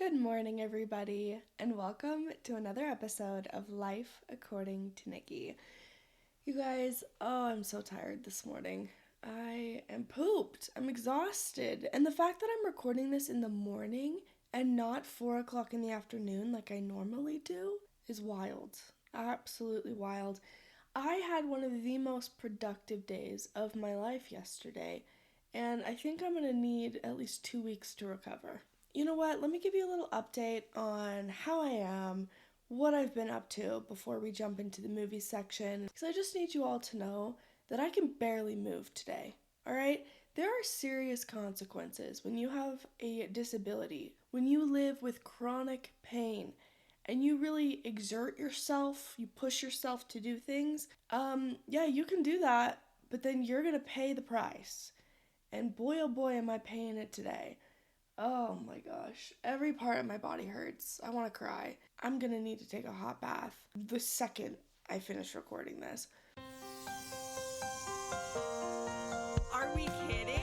Good morning, everybody, and welcome to another episode of Life According to Nikki. You guys, I'm so tired this morning. I am pooped. I'm exhausted. And the fact that I'm recording this in the morning and not 4 o'clock in the afternoon like I normally do is wild. Absolutely wild. I had one of the most productive days of my life yesterday, and I think I'm going to need at least 2 weeks to recover. You know what? Let me give you a little update on how I am, what I've been up to before we jump into the movie section, because I just need you all to know that I can barely move today, all right? There are serious consequences when you have a disability, when you live with chronic pain, and you really exert yourself, you push yourself to do things. Yeah, you can do that, but then you're gonna pay the price. And boy, oh boy, am I paying it today. Oh my gosh. Every part of my body hurts. I want to cry. I'm gonna need to take a hot bath the second I finish recording this. Are we kidding?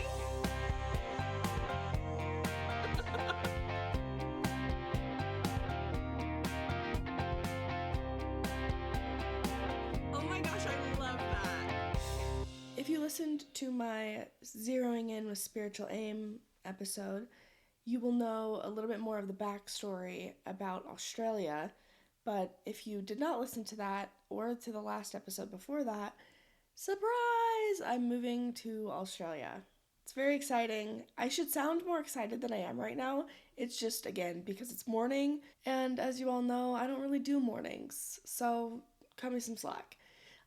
Oh my gosh, I love that. If you listened to my Zeroing In with Spiritual Aim episode, you will know a little bit more of the backstory about Australia. But if you did not listen to that or to the last episode before that, surprise! I'm moving to Australia. It's very exciting. I should sound more excited than I am right now. It's just, again, because it's morning, and as you all know, I don't really do mornings, so cut me some slack.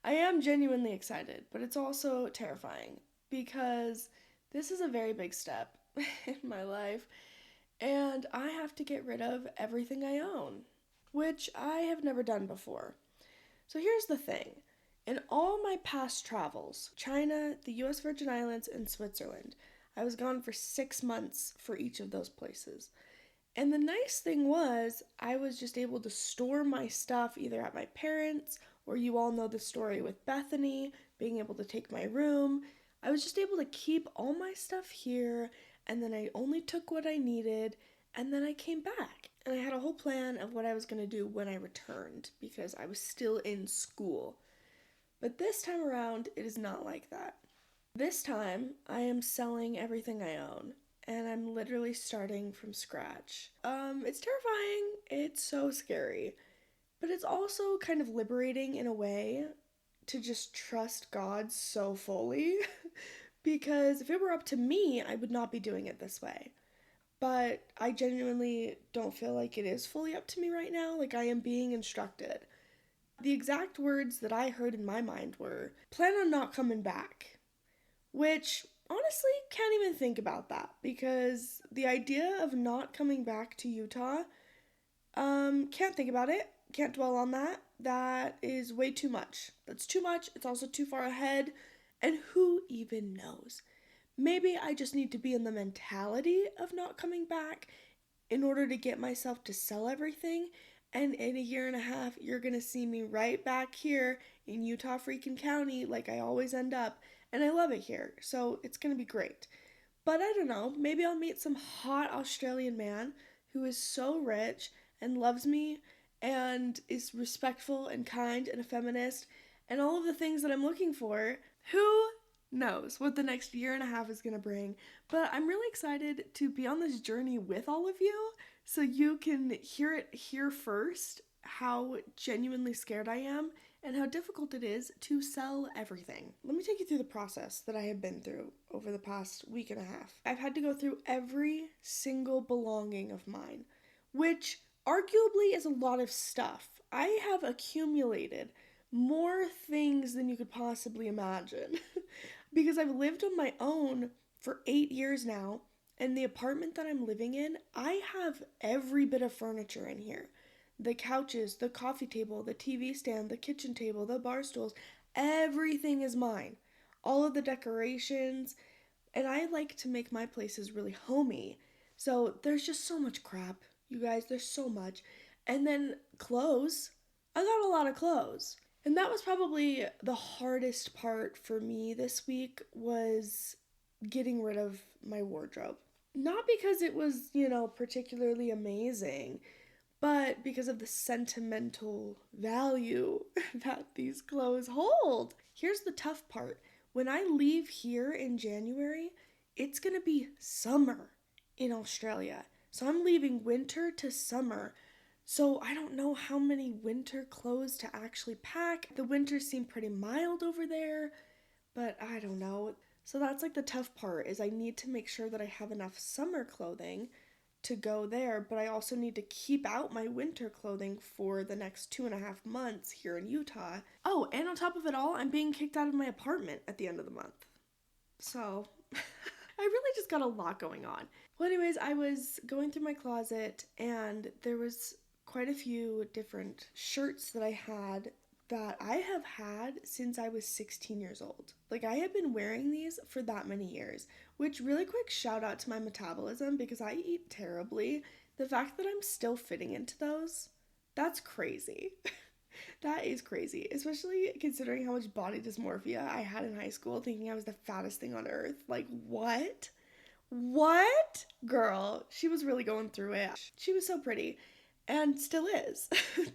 I am genuinely excited, but it's also terrifying because this is a very big step in my life, and I have to get rid of everything I own, which I have never done before. So here's the thing. In all my past travels, China, the US Virgin Islands, and Switzerland, I was gone for 6 months for each of those places. And the nice thing was, I was just able to store my stuff either at my parents', or you all know the story with Bethany, being able to take my room. I was just able to keep all my stuff here, and then I only took what I needed, and then I came back. And I had a whole plan of what I was going to do when I returned, because I was still in school. But this time around, it is not like that. This time, I am selling everything I own, and I'm literally starting from scratch. It's terrifying, it's so scary, but it's also kind of liberating in a way to just trust God so fully, because if it were up to me, I would not be doing it this way. But I genuinely don't feel like it is fully up to me right now, like I am being instructed. The exact words that I heard in my mind were, plan on not coming back. Which, honestly, can't even think about that. Because the idea of not coming back to Utah, can't think about it. Can't dwell on that. That is way too much. That's too much. It's also too far ahead. And who even knows? Maybe I just need to be in the mentality of not coming back in order to get myself to sell everything. And in a year and a half, you're going to see me right back here in Utah freaking County like I always end up. And I love it here, so it's going to be great. But I don't know, maybe I'll meet some hot Australian man who is so rich and loves me and is respectful and kind and a feminist and all of the things that I'm looking for. Who knows what the next year and a half is going to bring? But I'm really excited to be on this journey with all of you, so you can hear it here first, how genuinely scared I am and how difficult it is to sell everything. Let me take you through the process that I have been through over the past week and a half. I've had to go through every single belonging of mine, which arguably is a lot of stuff. I have accumulated more things than you could possibly imagine because I've lived on my own for 8 years now. And the apartment that I'm living in, I have every bit of furniture in here. The couches, the coffee table, the TV stand, the kitchen table, the bar stools, everything is mine. All of the decorations, and I like to make my places really homey. So there's just so much crap, you guys, there's so much. And then clothes, I got a lot of clothes. And that was probably the hardest part for me this week, was getting rid of my wardrobe. Not because it was, particularly amazing, but because of the sentimental value that these clothes hold. Here's the tough part. When I leave here in January, it's gonna be summer in Australia. So I'm leaving winter to summer. So I don't know how many winter clothes to actually pack. The winters seem pretty mild over there, but I don't know. So that's like the tough part is I need to make sure that I have enough summer clothing to go there, but I also need to keep out my winter clothing for the next 2.5 months here in Utah. Oh, and on top of it all, I'm being kicked out of my apartment at the end of the month. So I really just got a lot going on. Well, anyways, I was going through my closet and there was quite a few different shirts that I had that I have had since I was 16 years old. Like, I have been wearing these for that many years, which, really quick shout out to my metabolism because I eat terribly. The fact that I'm still fitting into those, that's crazy. That is crazy, especially considering how much body dysmorphia I had in high school, thinking I was the fattest thing on earth. Like, what? What? Girl, she was really going through it. She was so pretty and still is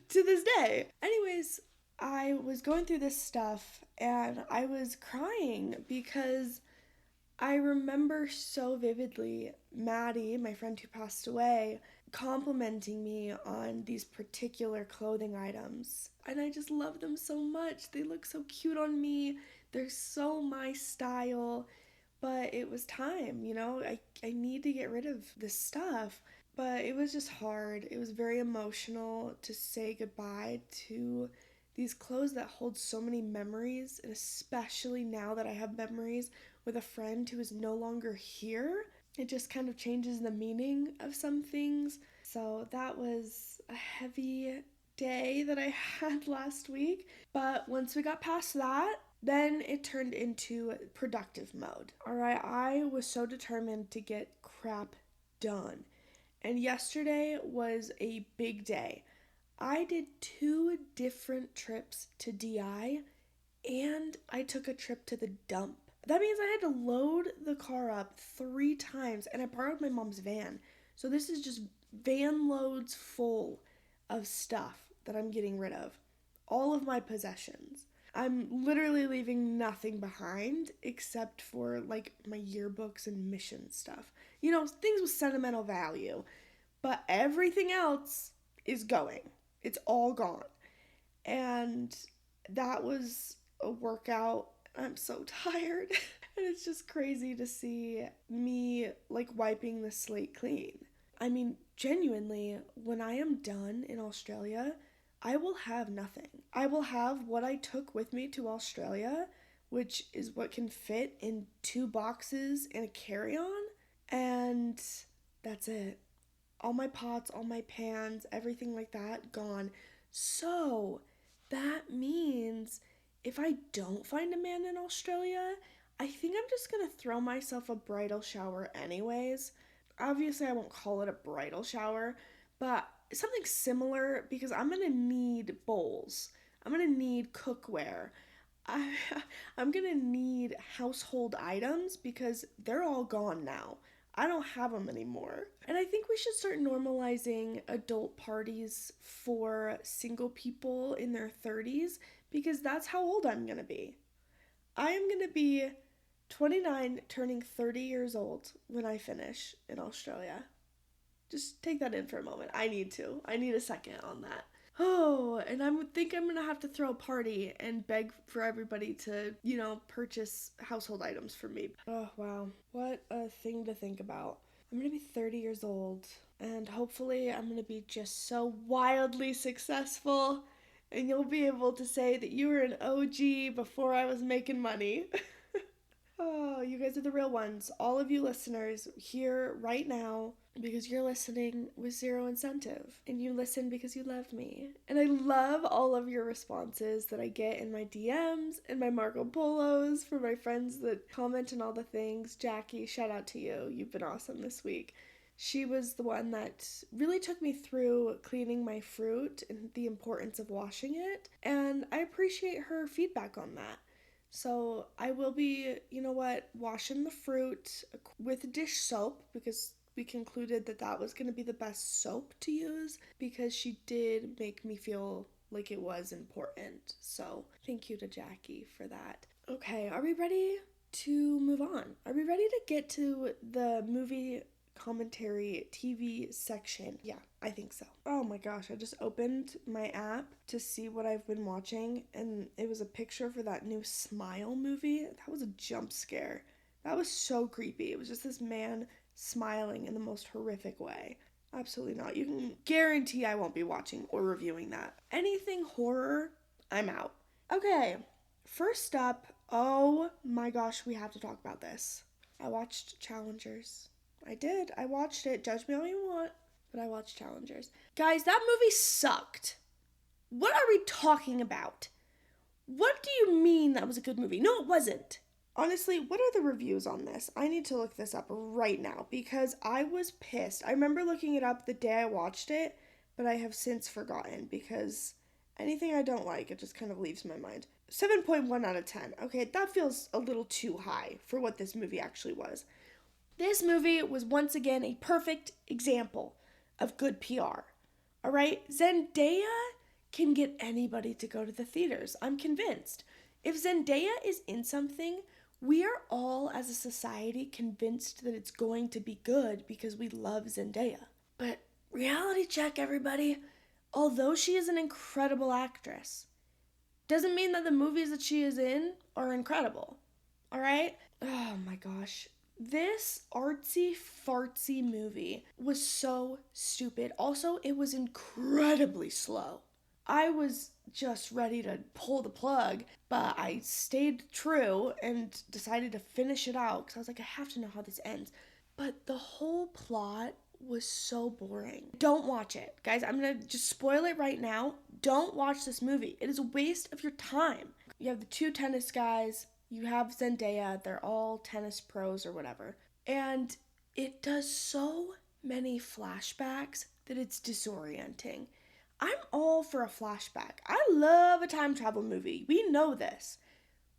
to this day. Anyways, I was going through this stuff and I was crying because I remember so vividly Maddie, my friend who passed away, complimenting me on these particular clothing items. And I just love them so much. They look so cute on me. They're so my style. But it was time, I need to get rid of this stuff. But it was just hard. It was very emotional to say goodbye to these clothes that hold so many memories, and especially now that I have memories with a friend who is no longer here, it just kind of changes the meaning of some things. So that was a heavy day that I had last week. But once we got past that, then it turned into productive mode. All right, I was so determined to get crap done. And yesterday was a big day. I did 2 different trips to DI and I took a trip to the dump. That means I had to load the car up 3 times and I borrowed my mom's van. So this is just van loads full of stuff that I'm getting rid of. All of my possessions. I'm literally leaving nothing behind except for like my yearbooks and mission stuff. Things with sentimental value. But everything else is going. It's all gone. And that was a workout. I'm so tired. And it's just crazy to see me like wiping the slate clean. I mean, genuinely, when I am done in Australia, I will have nothing. I will have what I took with me to Australia, which is what can fit in 2 boxes and a carry-on, and that's it. All my pots, all my pans, everything like that, gone. So that means if I don't find a man in Australia, I think I'm just gonna throw myself a bridal shower anyways. Obviously, I won't call it a bridal shower, but something similar because I'm gonna need bowls. I'm gonna need cookware. I, I'm gonna need household items because they're all gone now. I don't have them anymore. And I think we should start normalizing adult parties for single people in their 30s because that's how old I'm going to be. I am going to be 29, turning 30 years old when I finish in Australia. Just take that in for a moment. I need a second on that. Oh, and I think I'm gonna have to throw a party and beg for everybody to, purchase household items for me. Oh, wow. What a thing to think about. I'm gonna be 30 years old, and hopefully I'm gonna be just so wildly successful, and you'll be able to say that you were an OG before I was making money. Oh, you guys are the real ones. All of you listeners here right now because you're listening with zero incentive. And you listen because you love me. And I love all of your responses that I get in my DMs and my Marco Polos for my friends that comment on all the things. Jackie, shout out to you. You've been awesome this week. She was the one that really took me through cleaning my fruit and the importance of washing it. And I appreciate her feedback on that. So I will be, washing the fruit with dish soap because we concluded that that was going to be the best soap to use because she did make me feel like it was important. So thank you to Jackie for that. Okay, are we ready to move on? Are we ready to get to the movie commentary TV section? Yeah, I think so. Oh my gosh, I just opened my app to see what I've been watching, and it was a picture for that new Smile movie. That was a jump scare. That was so creepy. It was just this man smiling in the most horrific way. Absolutely not. You can guarantee I won't be watching or reviewing that. Anything horror, I'm out. Okay, first up, oh my gosh, we have to talk about this. I watched Challengers. I did. I watched it. Judge me all you want, but I watched Challengers. Guys, that movie sucked. What are we talking about? What do you mean that was a good movie? No, it wasn't. Honestly, what are the reviews on this? I need to look this up right now because I was pissed. I remember looking it up the day I watched it, but I have since forgotten because anything I don't like, it just kind of leaves my mind. 7.1 out of 10. Okay, that feels a little too high for what this movie actually was. This movie was once again a perfect example of good PR. All right, Zendaya can get anybody to go to the theaters. I'm convinced. If Zendaya is in something, we are all as a society convinced that it's going to be good because we love Zendaya. But reality check, everybody. Although she is an incredible actress, doesn't mean that the movies that she is in are incredible. All right? Oh my gosh. This artsy fartsy movie was so stupid. Also, it was incredibly slow. I was just ready to pull the plug, but I stayed true and decided to finish it out because I was like, I have to know how this ends. But the whole plot was so boring. Don't watch it. Guys, I'm going to just spoil it right now. Don't watch this movie. It is a waste of your time. You have the two tennis guys. You have Zendaya. They're all tennis pros or whatever. And it does so many flashbacks that it's disorienting. I'm all for a flashback. I love a time travel movie. We know this.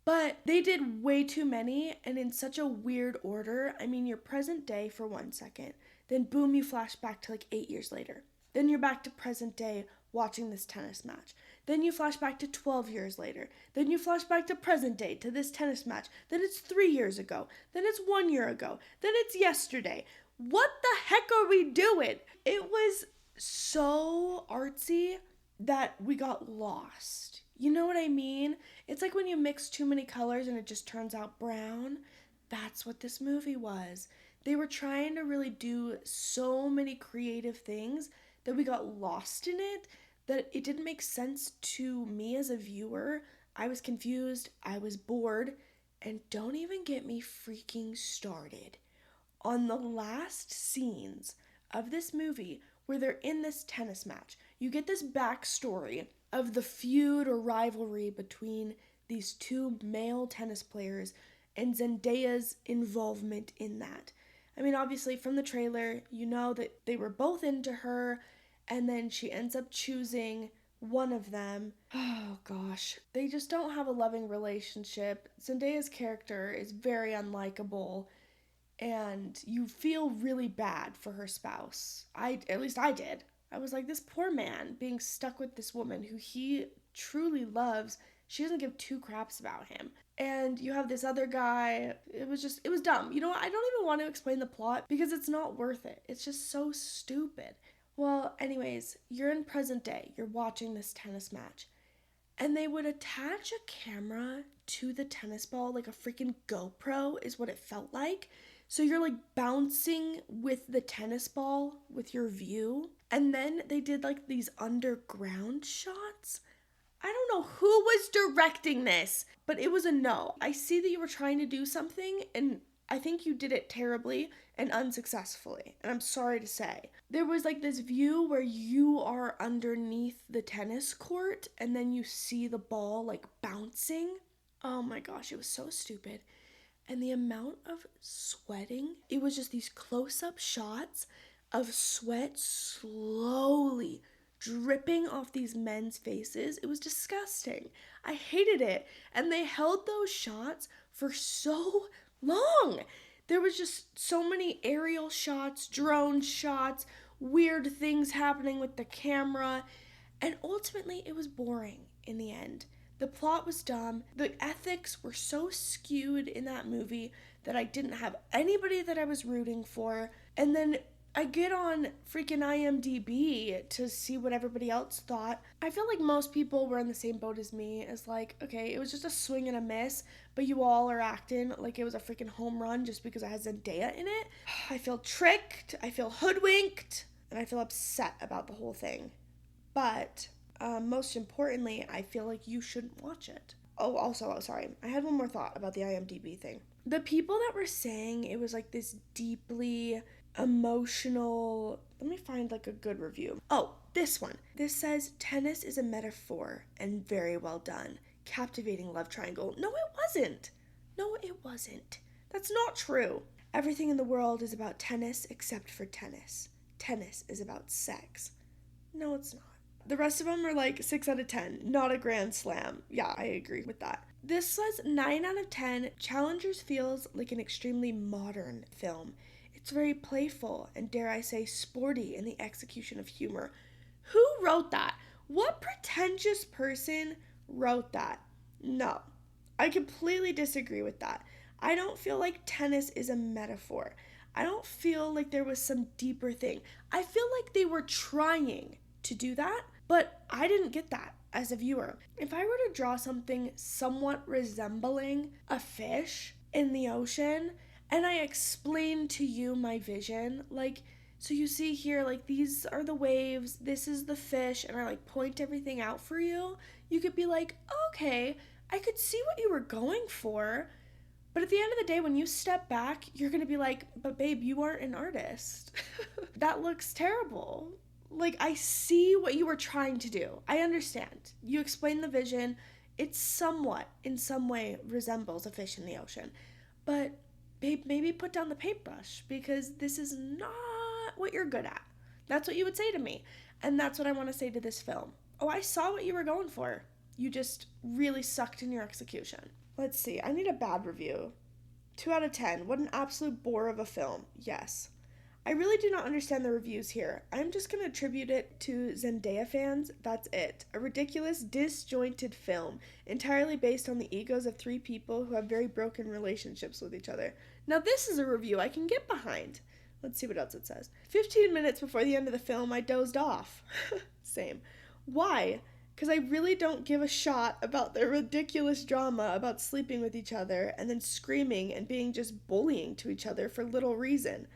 But they did way too many and in such a weird order. I mean, you're present day for 1 second. Then boom, you flash back to like 8 years later. Then you're back to present day watching this tennis match. Then you flash back to 12 years later. Then you flash back to present day to this tennis match. Then it's 3 years ago. Then it's 1 year ago. Then it's yesterday. What the heck are we doing? It was so artsy that we got lost. You know what I mean? It's like when you mix too many colors and it just turns out brown. That's what this movie was. They were trying to really do so many creative things that we got lost in it, that it didn't make sense to me as a viewer. I was confused, I was bored, and don't even get me freaking started on the last scenes of this movie where they're in this tennis match. You get this backstory of the feud or rivalry between these two male tennis players and Zendaya's involvement in that. I mean, obviously, from the trailer, you know that they were both into her, and then she ends up choosing one of them. Oh gosh. They just don't have a loving relationship. Zendaya's character is very unlikable, and you feel really bad for her spouse. At least I did. I was like, this poor man being stuck with this woman who he truly loves. She doesn't give two craps about him. And you have this other guy. It was dumb. You know what? I don't even want to explain the plot because it's not worth it. It's just so stupid. Well, anyways, you're in present day. You're watching this tennis match. And they would attach a camera to the tennis ball, like a freaking GoPro is what it felt like. So you're like bouncing with the tennis ball with your view. And then they did like these underground shots. I don't know who was directing this, but it was a no. I see that you were trying to do something, and I think you did it terribly and unsuccessfully. And I'm sorry to say. There was like this view where you are underneath the tennis court, and then you see the ball like bouncing. Oh my gosh, it was so stupid. And the amount of sweating, it was just these close-up shots of sweat slowly dripping off these men's faces. It was disgusting. I hated it. And they held those shots for so long. There was just so many aerial shots, drone shots, weird things happening with the camera. And ultimately, it was boring in the end. The plot was dumb. The ethics were so skewed in that movie that I didn't have anybody that I was rooting for. And then I get on freaking IMDb to see what everybody else thought. I feel like most people were in the same boat as me, as like, okay, it was just a swing and a miss, but you all are acting like it was a freaking home run just because it has Zendaya in it. I feel tricked, I feel hoodwinked, and I feel upset about the whole thing. But most importantly, I feel like you shouldn't watch it. Sorry, I had one more thought about the IMDb thing. The people that were saying it was like this deeply emotional, let me find like a good review. Oh, this one. This says, tennis is a metaphor and very well done. Captivating love triangle. No, it wasn't. That's not true. Everything in the world is about tennis except for tennis. Tennis is about sex. No, it's not. The rest of them are like 6 out of 10. Not a grand slam. Yeah, I agree with that. This says 9 out of 10. Challengers feels like an extremely modern film. It's very playful and, dare I say, sporty in the execution of humor. Who wrote that? What pretentious person wrote that? No, I completely disagree with that. I don't feel like tennis is a metaphor. I don't feel like there was some deeper thing. I feel like they were trying to do that, but I didn't get that as a viewer. If I were to draw something somewhat resembling a fish in the ocean, and I explain to you my vision, like, so you see here, like, these are the waves, this is the fish, and I like point everything out for you, you could be like, okay, I could see what you were going for, but at the end of the day, when you step back, you're gonna be like, but babe, you aren't an artist. That looks terrible. Like, I see what you were trying to do. I understand. You explain the vision. It somewhat, in some way, resembles a fish in the ocean. But, babe, maybe put down the paintbrush because this is not what you're good at. That's what you would say to me. And that's what I want to say to this film. Oh, I saw what you were going for. You just really sucked in your execution. Let's see. I need a bad review. 2 out of 10. What an absolute bore of a film. Yes. I really do not understand the reviews here. I'm just going to attribute it to Zendaya fans. That's it. A ridiculous, disjointed film, entirely based on the egos of 3 people who have very broken relationships with each other. Now this is a review I can get behind. Let's see what else it says. 15 minutes before the end of the film, I dozed off. Same. Why? Because I really don't give a shot about their ridiculous drama about sleeping with each other and then screaming and being just bullying to each other for little reason.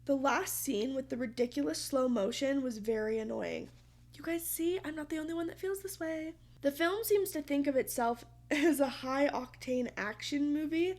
The last scene with the ridiculous slow motion was very annoying. You guys see, I'm not the only one that feels this way. The film seems to think of itself as a high-octane action movie,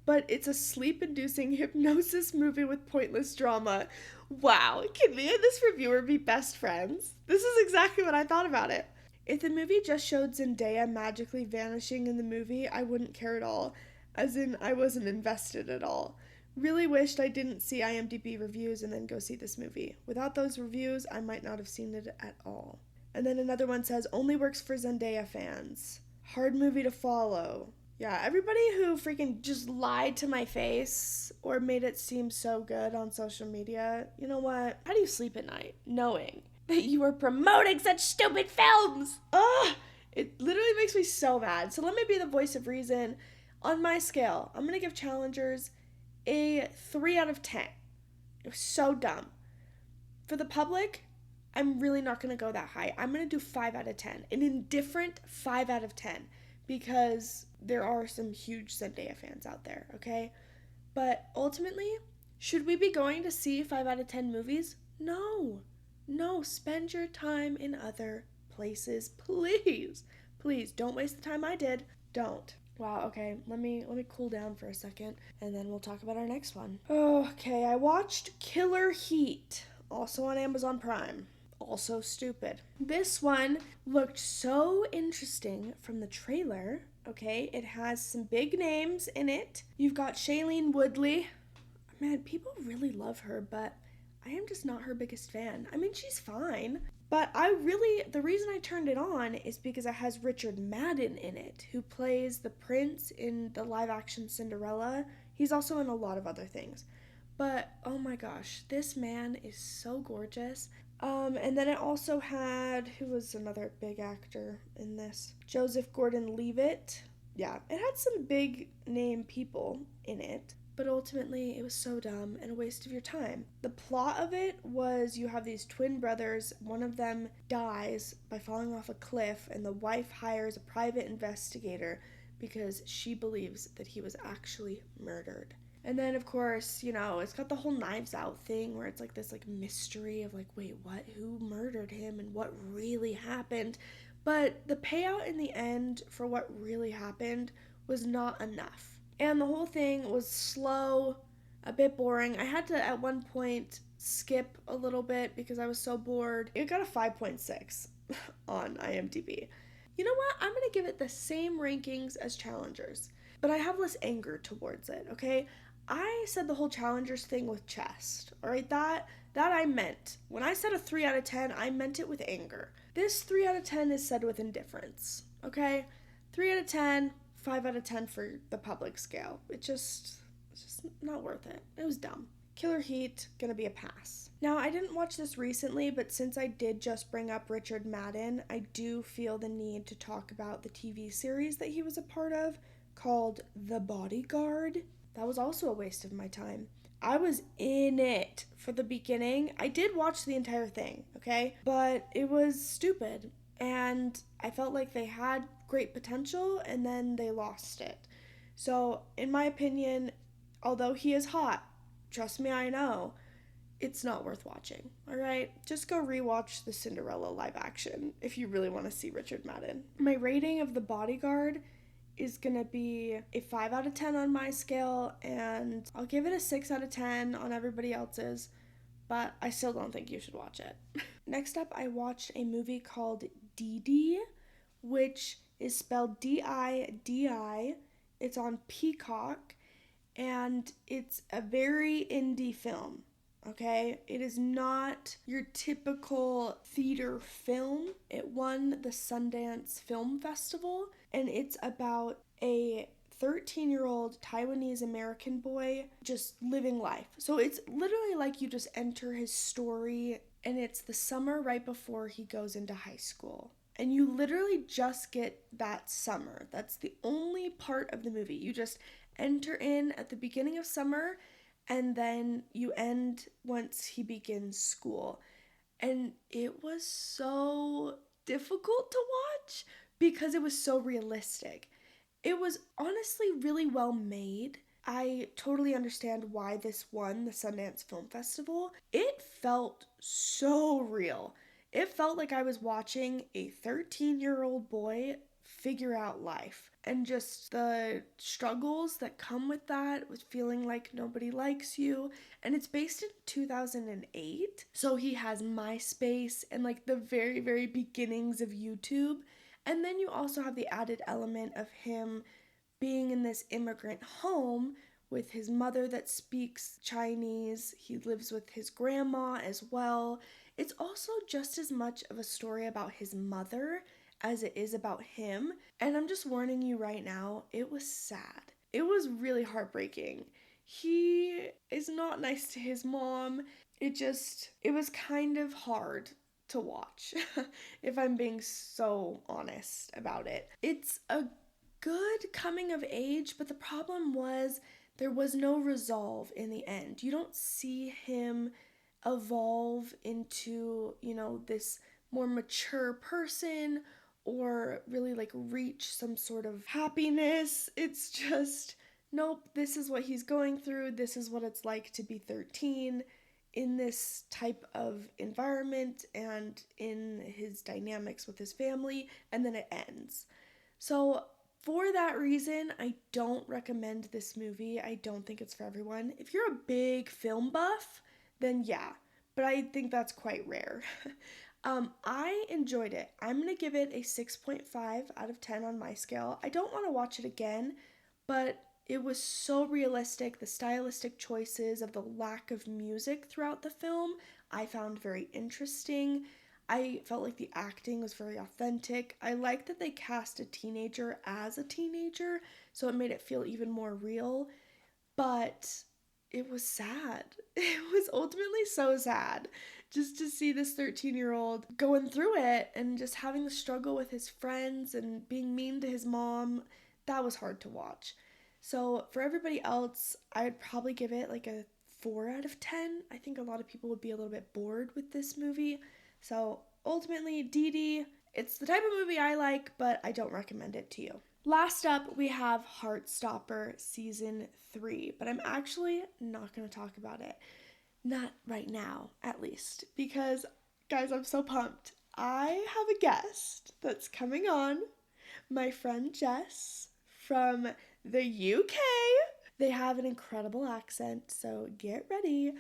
but it's a sleep-inducing hypnosis movie with pointless drama. Wow, can me and this reviewer be best friends? This is exactly what I thought about it. If the movie just showed Zendaya magically vanishing in the movie, I wouldn't care at all, as in I wasn't invested at all. Really wished I didn't see IMDb reviews and then go see this movie. Without those reviews, I might not have seen it at all. And then another one says, only works for Zendaya fans. Hard movie to follow. Yeah, everybody who freaking just lied to my face or made it seem so good on social media, you know what? How do you sleep at night knowing that you are promoting such stupid films? Ugh! It literally makes me so mad. So let me be the voice of reason. On my scale, I'm going to give Challengers a 3 out of 10. It was so dumb. For the public, I'm really not going to go that high. I'm going to do 5 out of 10. An indifferent 5 out of 10. Because there are some huge Zendaya fans out there, okay? But ultimately, should we be going to see 5 out of 10 movies? No. No, spend your time in other places, please. Please, don't waste the time I did. Don't. Wow, okay, let me cool down for a second, and then we'll talk about our next one. Okay, I watched Killer Heat, also on Amazon Prime. Also stupid. This one looked so interesting from the trailer, okay? It has some big names in it. You've got Shailene Woodley. Man, people really love her, but I am just not her biggest fan. I mean, she's fine, But the reason I turned it on is because it has Richard Madden in it, who plays the prince in the live action Cinderella. He's also in a lot of other things. But oh my gosh, this man is so gorgeous. And then it also had, who was another big actor in this? Joseph Gordon-Levitt. Yeah, it had some big name people in it, but ultimately it was so dumb and a waste of your time. The plot of it was you have these twin brothers, one of them dies by falling off a cliff, and the wife hires a private investigator because she believes that he was actually murdered. And then, of course, it's got the whole Knives Out thing where it's like this mystery of wait, what? Who murdered him and what really happened? But the payout in the end for what really happened was not enough. And the whole thing was slow, a bit boring. I had to, at one point, skip a little bit because I was so bored. It got a 5.6 on IMDb. You know what? I'm going to give it the same rankings as Challengers, but I have less anger towards it, okay? I said the whole Challengers thing with chest, alright? That I meant. When I said a 3 out of 10, I meant it with anger. This 3 out of 10 is said with indifference, okay? 3 out of 10, 5 out of 10 for the public scale. It's just not worth it. It was dumb. Killer Heat, gonna be a pass. Now, I didn't watch this recently, but since I did just bring up Richard Madden, I do feel the need to talk about the TV series that he was a part of called The Bodyguard. That was also a waste of my time. I was in it for the beginning. I did watch the entire thing, okay? But it was stupid. And I felt like they had great potential and then they lost it. So, in my opinion, although he is hot, trust me, I know, it's not worth watching, alright? Just go rewatch the Cinderella live action if you really want to see Richard Madden. My rating of The Bodyguard is gonna be a 5 out of 10 on my scale, and I'll give it a 6 out of 10 on everybody else's, but I still don't think you should watch it. Next up, I watched a movie called Didi, which is spelled D-I-D-I. It's on Peacock, and it's a very indie film. Okay, it is not your typical theater film. It won the Sundance Film Festival, and it's about a 13-year-old Taiwanese American boy just living life. So it's literally like you just enter his story, and it's the summer right before he goes into high school. And you literally just get that summer. That's the only part of the movie. You just enter in at the beginning of summer, and then you end once he begins school. And it was so difficult to watch because it was so realistic. It was honestly really well made. I totally understand why this won the Sundance Film Festival. It felt so real. It felt like I was watching a 13-year-old boy figure out life, and just the struggles that come with that, with feeling like nobody likes you. And it's based in 2008, so he has MySpace and the very, very beginnings of YouTube. And then you also have the added element of him being in this immigrant home with his mother that speaks Chinese. He lives with his grandma as well. It's also just as much of a story about his mother as it is about him. And I'm just warning you right now, it was sad. It was really heartbreaking. He is not nice to his mom. It was kind of hard to watch, if I'm being so honest about it. It's a good coming of age, but the problem was there was no resolve in the end. You don't see him evolve into, this more mature person or really reach some sort of happiness. It's just, nope, this is what he's going through. This is what it's like to be 13 in this type of environment and in his dynamics with his family, and then it ends. So for that reason, I don't recommend this movie. I don't think it's for everyone. If you're a big film buff, then yeah, but I think that's quite rare. I enjoyed it. I'm going to give it a 6.5 out of 10 on my scale. I don't want to watch it again, but it was so realistic. The stylistic choices of the lack of music throughout the film, I found very interesting. I felt like the acting was very authentic. I liked that they cast a teenager as a teenager, so it made it feel even more real. But it was sad. It was ultimately so sad just to see this 13-year-old going through it and just having the struggle with his friends and being mean to his mom. That was hard to watch. So for everybody else, I'd probably give it like a 4 out of 10. I think a lot of people would be a little bit bored with this movie. So ultimately, Dee Dee, it's the type of movie I like, but I don't recommend it to you. Last up, we have Heartstopper Season 3, but I'm actually not going to talk about it. Not right now, at least, because, guys, I'm so pumped. I have a guest that's coming on, my friend Jess from the UK. They have an incredible accent, so get ready.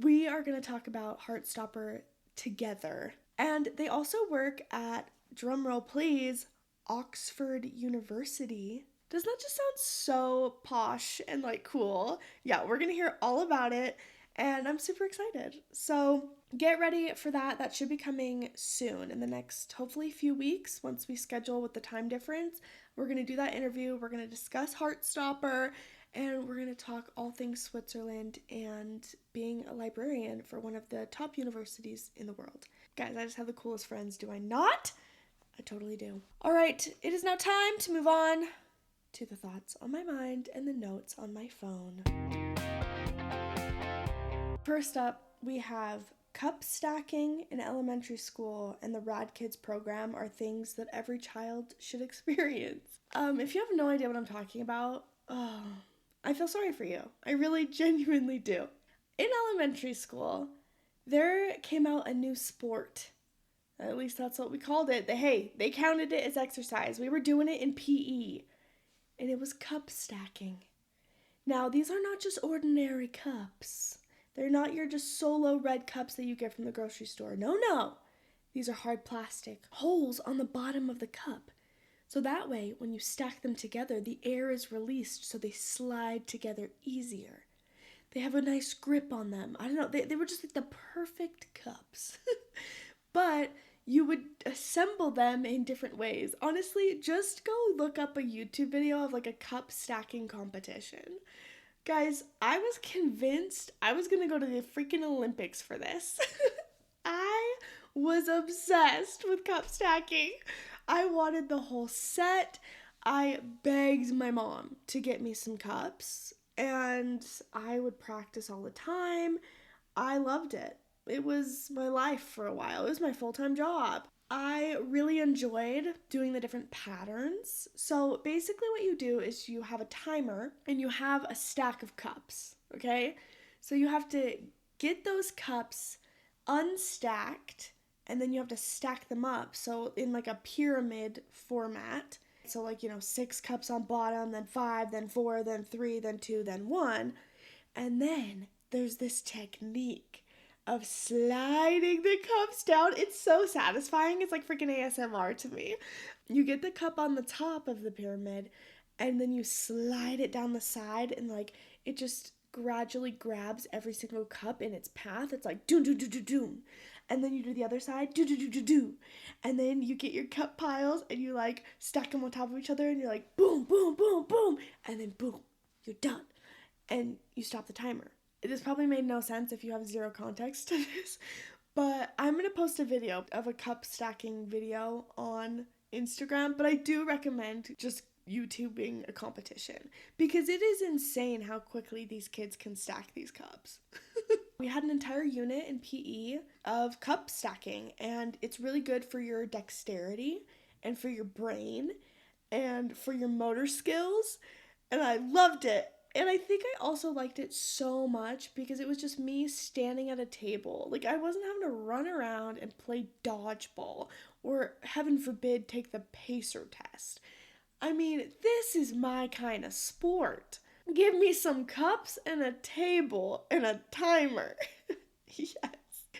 We are going to talk about Heartstopper together. And they also work at, drumroll please, Oxford University. Doesn't that just sound so posh and like cool? Yeah, we're gonna hear all about it and I'm super excited. So get ready for that. That should be coming soon in the next, hopefully, few weeks once we schedule with the time difference. We're gonna do that interview. We're gonna discuss Heartstopper and we're gonna talk all things Switzerland and being a librarian for one of the top universities in the world. Guys, I just have the coolest friends, do I not? I totally do. All right, it is now time to move on to the thoughts on my mind and the notes on my phone. First up, we have cup stacking in elementary school and the RADkids program are things that every child should experience. If you have no idea what I'm talking about, I feel sorry for you. I really genuinely do. In elementary school, there came out a new sport. At least that's what we called it. They counted it as exercise. We were doing it in PE. And it was cup stacking. Now, these are not just ordinary cups. They're not your just solo red cups that you get from the grocery store. No. These are hard plastic. Holes on the bottom of the cup. So that way, when you stack them together, the air is released so they slide together easier. They have a nice grip on them. I don't know. They were just like the perfect cups. But you would assemble them in different ways. Honestly, just go look up a YouTube video of like a cup stacking competition. Guys, I was convinced I was gonna go to the freaking Olympics for this. I was obsessed with cup stacking. I wanted the whole set. I begged my mom to get me some cups, and I would practice all the time. I loved it. It was my life for a while. It was my full-time job. I really enjoyed doing the different patterns. So basically what you do is you have a timer and you have a stack of cups, okay? So you have to get those cups unstacked and then you have to stack them up. So in like a pyramid format. So like, 6 cups on bottom, then 5, then 4, then 3, then 2, then 1. And then there's this technique of sliding the cups down. It's so satisfying. It's like freaking ASMR to me. You get the cup on the top of the pyramid and then you slide it down the side and like it just gradually grabs every single cup in its path. It's like doom, doom, doom, doom, doom. And then you do the other side, do, do, do, do, do. And then you get your cup piles and you like stack them on top of each other and you're like boom, boom, boom, boom. And then boom, you're done. And you stop the timer. This probably made no sense if you have zero context to this, but I'm going to post a video of a cup stacking video on Instagram, but I do recommend just YouTubing a competition because it is insane how quickly these kids can stack these cups. We had an entire unit in PE of cup stacking, and it's really good for your dexterity and for your brain and for your motor skills, and I loved it. And I think I also liked it so much because it was just me standing at a table. Like, I wasn't having to run around and play dodgeball or, heaven forbid, take the pacer test. I mean, this is my kind of sport. Give me some cups and a table and a timer. Yes.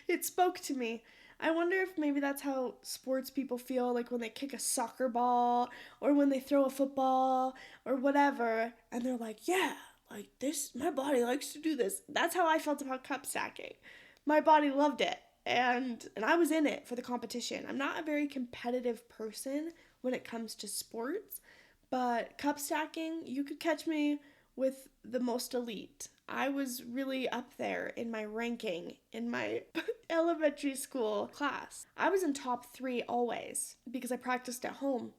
It spoke to me. I wonder if maybe that's how sports people feel like when they kick a soccer ball or when they throw a football or whatever. And they're like, yeah, like this, my body likes to do this. That's how I felt about cup stacking. My body loved it. and I was in it for the competition. I'm not a very competitive person when it comes to sports, but cup stacking, you could catch me with the most elite. I was really up there in my ranking in my elementary school class. I was in top 3 always because I practiced at home.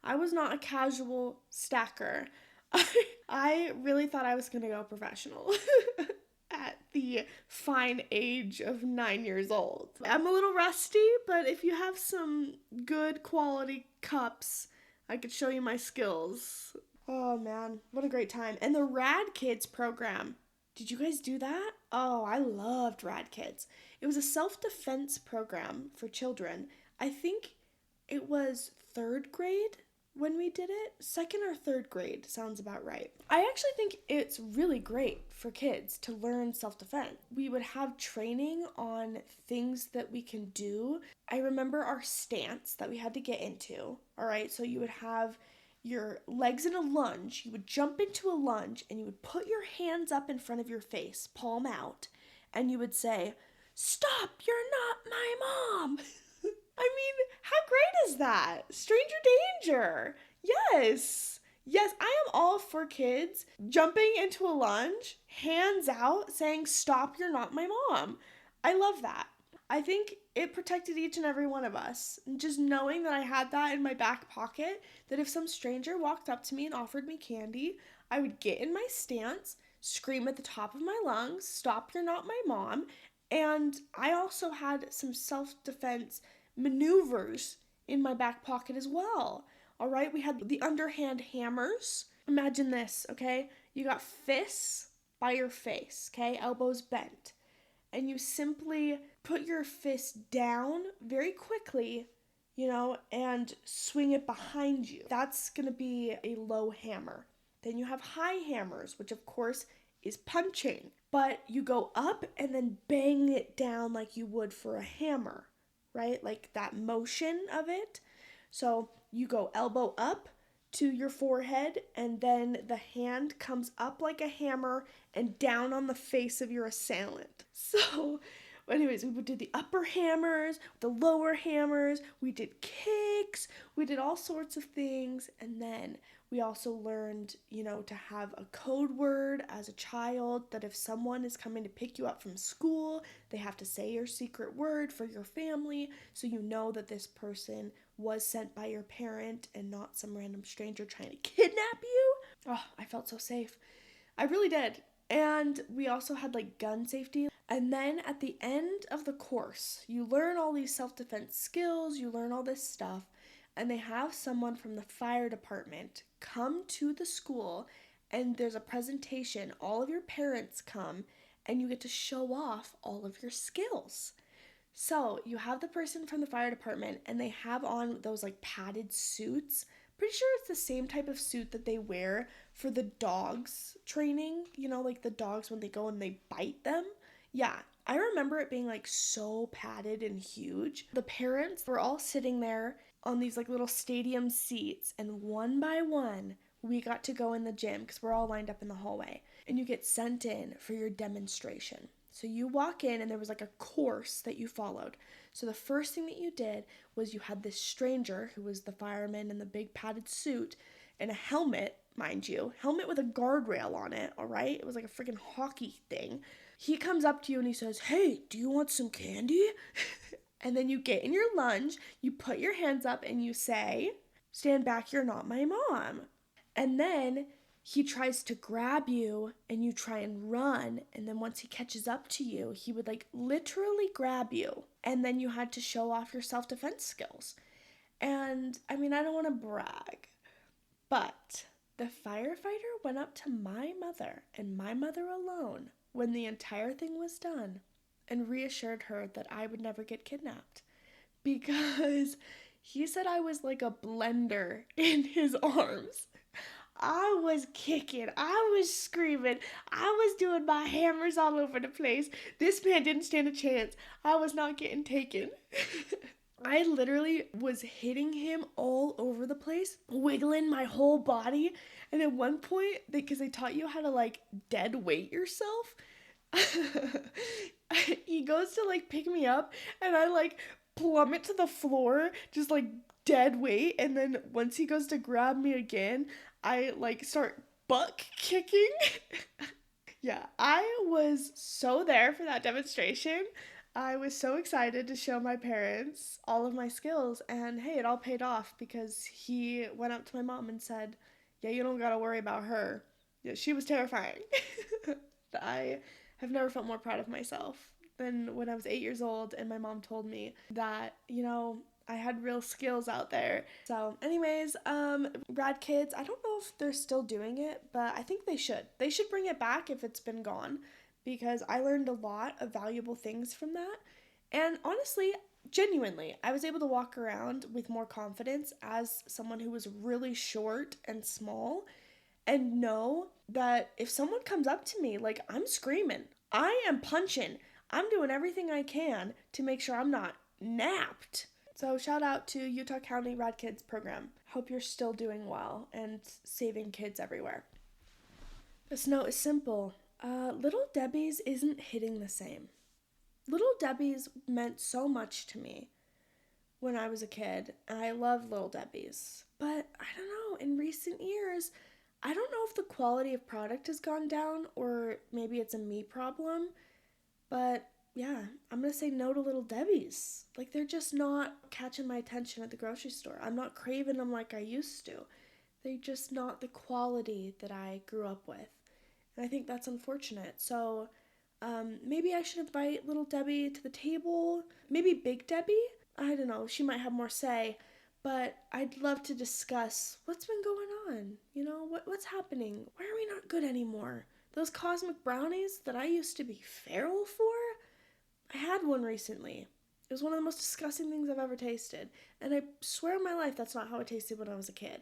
I was not a casual stacker. I really thought I was going to go professional at the fine age of 9 years old. I'm a little rusty, but if you have some good quality cups, I could show you my skills. Oh man, what a great time. And the RADkids program. Did you guys do that? Oh, I loved RADkids. It was a self-defense program for children. I think it was 3rd grade when we did it. 2nd or 3rd grade sounds about right. I actually think it's really great for kids to learn self-defense. We would have training on things that we can do. I remember our stance that we had to get into. All right, so you would have your legs in a lunge. You would jump into a lunge and you would put your hands up in front of your face, palm out, and you would say, "Stop, you're not my mom." I mean, how great is that? Stranger danger. Yes. Yes, I am all for kids jumping into a lunge, hands out, saying, "Stop, you're not my mom." I love that. I think it protected each and every one of us. And just knowing that I had that in my back pocket, that if some stranger walked up to me and offered me candy, I would get in my stance, scream at the top of my lungs, "Stop, you're not my mom." And I also had some self-defense maneuvers in my back pocket as well. All right, we had the underhand hammers. Imagine this, okay? You got fists by your face, okay? Elbows bent. And you simply put your fist down very quickly, and swing it behind you. That's going to be a low hammer. Then you have high hammers, which of course is punching. But you go up and then bang it down like you would for a hammer, right? Like that motion of it. So you go elbow up to your forehead, and then the hand comes up like a hammer and down on the face of your assailant. So anyways, we did the upper hammers, the lower hammers, we did kicks, we did all sorts of things, and then we also learned, to have a code word as a child, that if someone is coming to pick you up from school, they have to say your secret word for your family, so you know that this person was sent by your parent and not some random stranger trying to kidnap you. Oh, I felt so safe. I really did. And we also had gun safety. And then at the end of the course, you learn all these self-defense skills, you learn all this stuff, and they have someone from the fire department come to the school, and there's a presentation. All of your parents come, and you get to show off all of your skills. So you have the person from the fire department, and they have on those padded suits. Pretty sure it's the same type of suit that they wear for the dogs training, the dogs when they go and they bite them. Yeah, I remember it being so padded and huge. The parents were all sitting there on these little stadium seats, and one by one we got to go in the gym because we're all lined up in the hallway, and you get sent in for your demonstration. So you walk in, and there was a course that you followed. So the first thing that you did was you had this stranger who was the fireman in the big padded suit and a helmet, mind you, helmet with a guardrail on it, all right? It was like a freaking hockey thing. He comes up to you and he says, "Hey, do you want some candy?" And then you get in your lunge, you put your hands up and you say, "Stand back, you're not my mom." And then he tries to grab you and you try and run, and then once he catches up to you, he would literally grab you, and then you had to show off your self-defense skills. And I don't want to brag, but the firefighter went up to my mother and my mother alone when the entire thing was done and reassured her that I would never get kidnapped, because he said I was like a blender in his arms. I was kicking, I was screaming, I was doing my hammers all over the place. This man didn't stand a chance. I was not getting taken. I literally was hitting him all over the place, wiggling my whole body. And at one point, because they taught you how to dead weight yourself, He goes to like pick me up and I like plummet to the floor, just like dead weight. And then once he goes to grab me again, I like start buck kicking. Yeah, I was so there for that demonstration. I was so excited to show my parents all of my skills, and hey, it all paid off because he went up to my mom and said, "Yeah, you don't gotta worry about her. Yeah, she was terrifying." I have never felt more proud of myself than when I was 8 years old and my mom told me that, I had real skills out there. So, anyways, RADkids, I don't know if they're still doing it, but I think they should. They should bring it back if it's been gone because I learned a lot of valuable things from that. And honestly, genuinely, I was able to walk around with more confidence as someone who was really short and small and know that if someone comes up to me, like I'm screaming, I am punching, I'm doing everything I can to make sure I'm not napped. So shout out to Utah County RADkids program. Hope you're still doing well and saving kids everywhere. This note is simple. Little Debbie's isn't hitting the same. Little Debbie's meant so much to me when I was a kid, and I love Little Debbie's. But I don't know, in recent years, I don't know if the quality of product has gone down or maybe it's a me problem, but yeah, I'm gonna say no to Little Debbie's. Like, they're just not catching my attention at the grocery store. I'm not craving them like I used to. They're just not the quality that I grew up with. And I think that's unfortunate. So maybe I should invite Little Debbie to the table. Maybe Big Debbie? I don't know. She might have more say. But I'd love to discuss what's been going on. What's happening? Why are we not good anymore? Those cosmic brownies that I used to be feral for? I had one recently. It was one of the most disgusting things I've ever tasted. And I swear on my life that's not how it tasted when I was a kid.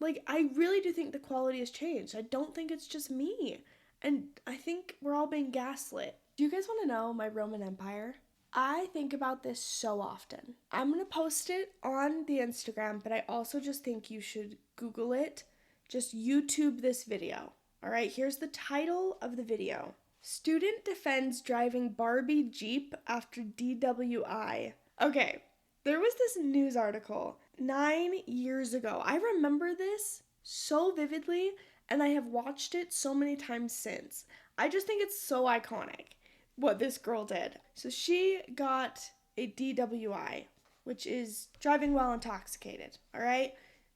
Like, I really do think the quality has changed. I don't think it's just me. And I think we're all being gaslit. Do you guys want to know my Roman Empire? I think about this so often. I'm going to post it on the Instagram, but I also just think you should Google it. Just YouTube this video. All right, here's the title of the video. Student defends driving Barbie Jeep after DWI. Okay, there was this news article 9 years ago. I remember this so vividly, and I have watched it so many times since. I just think it's so iconic what this girl did. So she got a DWI, which is driving while intoxicated, all right?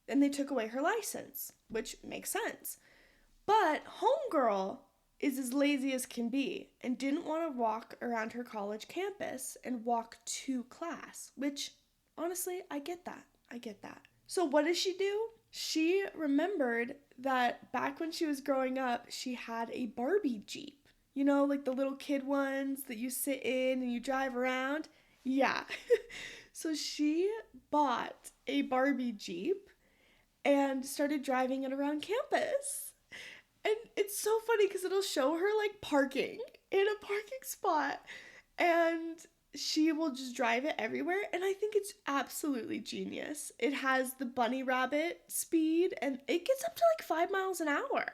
And they took away her license, which makes sense. But homegirl is as lazy as can be and didn't want to walk around her college campus and walk to class, which honestly, I get that. So what does she do? She remembered that back when she was growing up, she had a Barbie Jeep. Like the little kid ones that you sit in and you drive around? Yeah. So she bought a Barbie Jeep and started driving it around campus. And it's so funny because it'll show her like parking in a parking spot. And she will just drive it everywhere. And I think it's absolutely genius. It has the bunny rabbit speed and it gets up to like 5 miles an hour.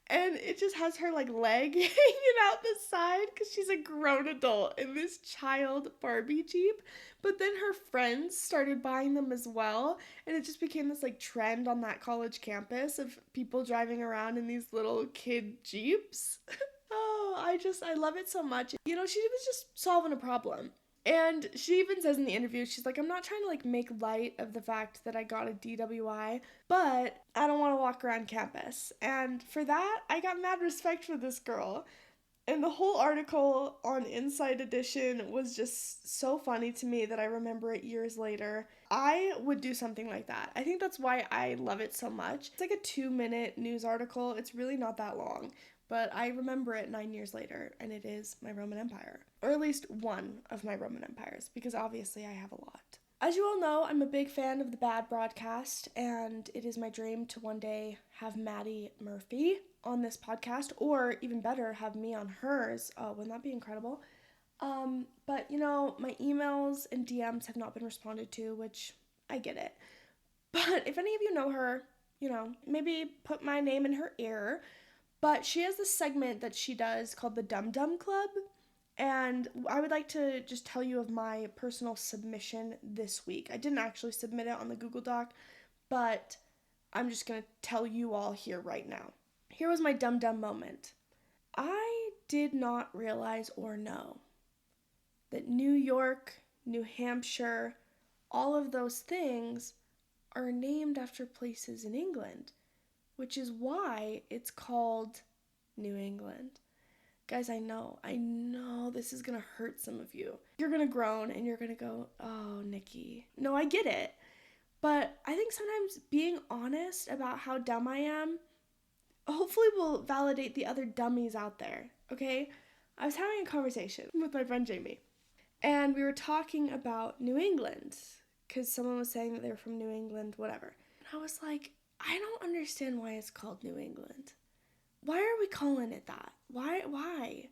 And it just has her like leg hanging out the side because she's a grown adult in this child Barbie Jeep. But then her friends started buying them as well. And it just became this like trend on that college campus of people driving around in these little kid Jeeps. Oh, I love it so much. She was just solving a problem. And she even says in the interview, she's like, I'm not trying to like make light of the fact that I got a DWI, but I don't want to walk around campus. And for that, I got mad respect for this girl. And the whole article on Inside Edition was just so funny to me that I remember it years later. I would do something like that. I think that's why I love it so much. It's like a 2-minute news article. It's really not that long. But I remember it 9 years later, and it is my Roman Empire. Or at least one of my Roman empires, because obviously I have a lot. As you all know, I'm a big fan of the Bad broadcast, and it is my dream to one day have Maddie Murphy on this podcast, or even better, have me on hers. Oh, wouldn't that be incredible? But, my emails and DMs have not been responded to, which I get it. But if any of you know her, maybe put my name in her ear. But she has this segment that she does called the Dum Dum Club. And I would like to just tell you of my personal submission this week. I didn't actually submit it on the Google Doc, but I'm just going to tell you all here right now. Here was my dum dum moment. I did not realize or know that New York, New Hampshire, all of those things are named after places in England, which is why it's called New England. Guys, I know this is gonna hurt some of you. You're gonna groan and you're gonna go, oh, Nikki. No, I get it. But I think sometimes being honest about how dumb I am hopefully will validate the other dummies out there, okay? I was having a conversation with my friend Jamie, and we were talking about New England, because someone was saying that they were from New England, whatever. And I was like, I don't understand why it's called New England. Why are we calling it that? Why?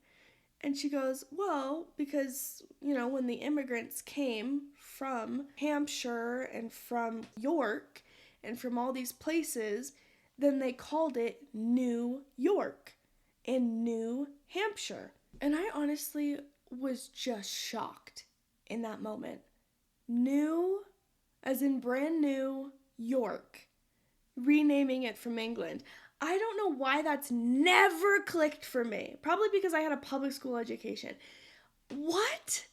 And she goes, well, because, when the immigrants came from Hampshire and from York and from all these places, then they called it New York and New Hampshire. And I honestly was just shocked in that moment. New, as in brand new, York. Renaming it from England. I don't know why that's never clicked for me. Probably because I had a public school education. What?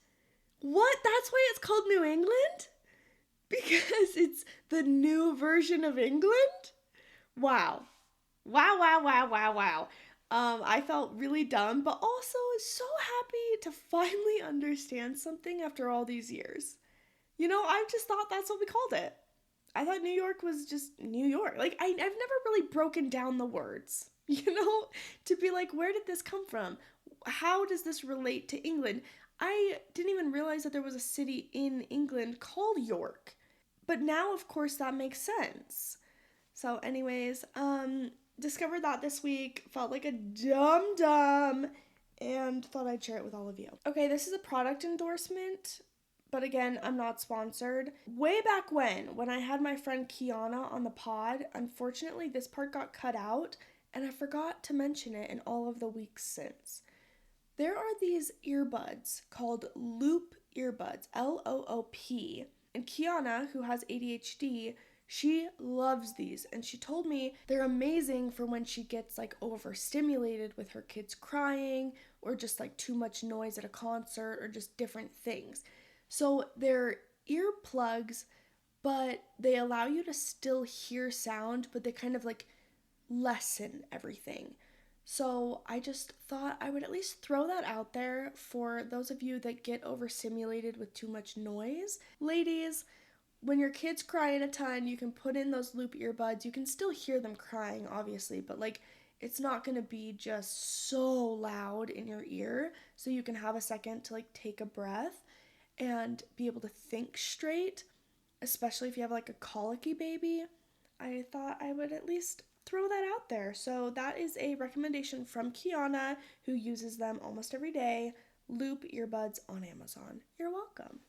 That's why it's called New England? Because it's the new version of England? Wow. I felt really dumb, but also so happy to finally understand something after all these years. I just thought that's what we called it. I thought New York was just New York. Like, I've never really broken down the words, to be like, where did this come from? How does this relate to England? I didn't even realize that there was a city in England called York. But now, of course, that makes sense. So anyways, discovered that this week, felt like a dum-dum, and thought I'd share it with all of you. Okay, this is a product endorsement. But again, I'm not sponsored. Way back when I had my friend Kiana on the pod, unfortunately this part got cut out and I forgot to mention it in all of the weeks since. There are these earbuds called Loop earbuds, Loop. And Kiana, who has ADHD, she loves these and she told me they're amazing for when she gets like overstimulated with her kids crying or just like too much noise at a concert or just different things. So they're earplugs, but they allow you to still hear sound, but they kind of like lessen everything. So I just thought I would at least throw that out there for those of you that get overstimulated with too much noise. Ladies, when your kids crying a ton, you can put in those Loop earbuds. You can still hear them crying, obviously, but like it's not going to be just so loud in your ear, so you can have a second to like take a breath and be able to think straight, especially if you have like a colicky baby. I thought I would at least throw that out there. So that is a recommendation from Kiana, who uses them almost every day. Loop earbuds on Amazon. You're welcome.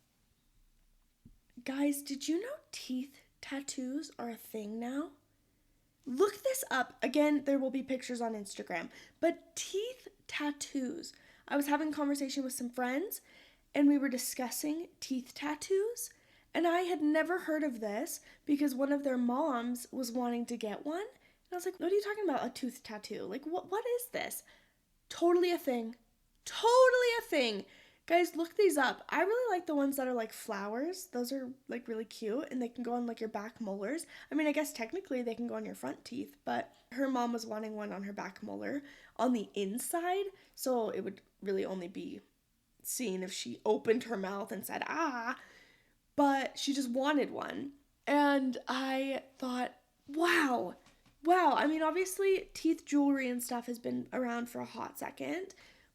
Guys, did you know teeth tattoos are a thing now? Look this up. Again, there will be pictures on Instagram. But teeth tattoos. I was having a conversation with some friends and we were discussing teeth tattoos, and I had never heard of this because one of their moms was wanting to get one, and I was like, what are you talking about, a tooth tattoo? Like, what is this? Totally a thing. Guys, look these up. I really like the ones that are like flowers. Those are like really cute, and they can go on like your back molars. I mean, I guess technically they can go on your front teeth, but her mom was wanting one on her back molar on the inside, so it would really only be seen if she opened her mouth and said, ah, but she just wanted one. And I thought, wow. I mean, obviously teeth jewelry and stuff has been around for a hot second,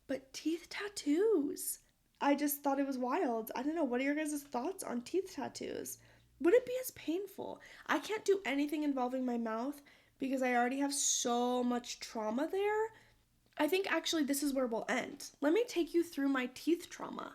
but teeth tattoos, I just thought it was wild. I don't know, what are your guys' thoughts on teeth tattoos? Would it be as painful? I can't do anything involving my mouth because I already have so much trauma there. I think actually this is where we'll end. Let me take you through my teeth trauma.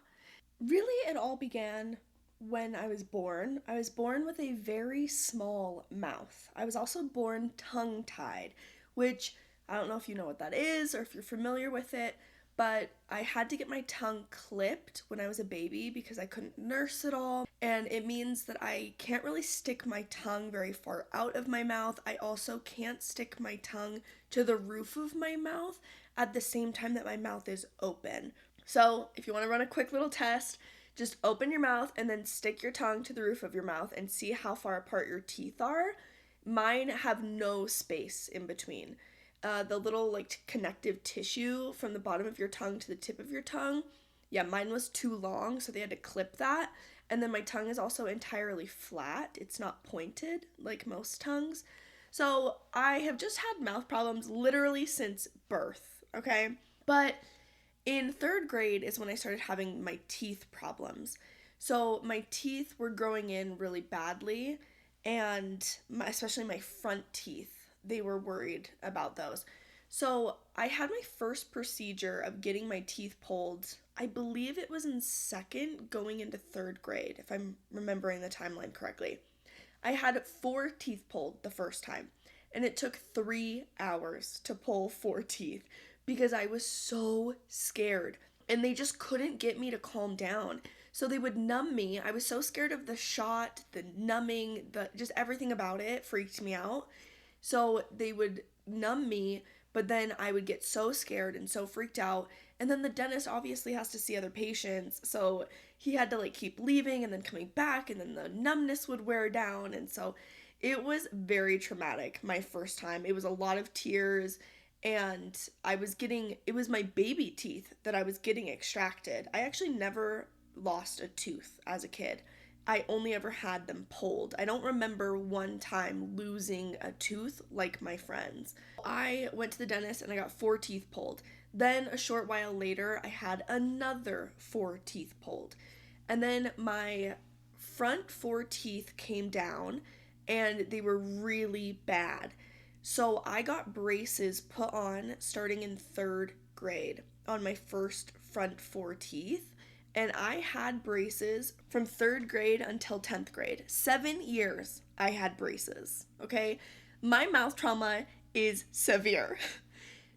Really, it all began when I was born. I was born with a very small mouth. I was also born tongue-tied, which I don't know if you know what that is or if you're familiar with it, but I had to get my tongue clipped when I was a baby because I couldn't nurse at all. And it means that I can't really stick my tongue very far out of my mouth. I also can't stick my tongue to the roof of my mouth at the same time that my mouth is open. So if you want to run a quick little test, just open your mouth and then stick your tongue to the roof of your mouth and see how far apart your teeth are. Mine have no space in between. The little like connective tissue from the bottom of your tongue to the tip of your tongue, yeah, mine was too long, so they had to clip that. And then my tongue is also entirely flat. It's not pointed like most tongues. So I have just had mouth problems literally since birth, okay? But in third grade is when I started having my teeth problems. So my teeth were growing in really badly, and especially my front teeth, they were worried about those. So I had my first procedure of getting my teeth pulled. I believe it was in second going into third grade, if I'm remembering the timeline correctly. I had 4 teeth pulled the first time, and it took 3 hours to pull 4 teeth because I was so scared, and they just couldn't get me to calm down. So they would numb me. I was so scared of the shot, the numbing, just everything about it freaked me out. So they would numb me, but then I would get so scared and so freaked out. And then the dentist obviously has to see other patients, so he had to like keep leaving and then coming back, and then the numbness would wear down. And so it was very traumatic my first time. It was a lot of tears, and it was my baby teeth that I was getting extracted. I actually never lost a tooth as a kid. I only ever had them pulled. I don't remember one time losing a tooth like my friends. I went to the dentist and I got 4 teeth pulled. Then a short while later, I had another 4 teeth pulled. And then my front 4 teeth came down and they were really bad. So I got braces put on starting in third grade on my first front 4 teeth. And I had braces from third grade until 10th grade. 7 years I had braces, okay? My mouth trauma is severe.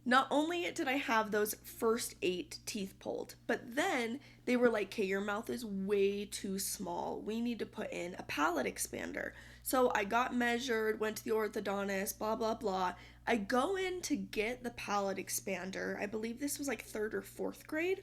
Not only did I have those first 8 teeth pulled, but then they were like, okay, your mouth is way too small. We need to put in a palate expander. So I got measured, went to the orthodontist, blah, blah, blah. I go in to get the palate expander. I believe this was like 3rd or 4th grade.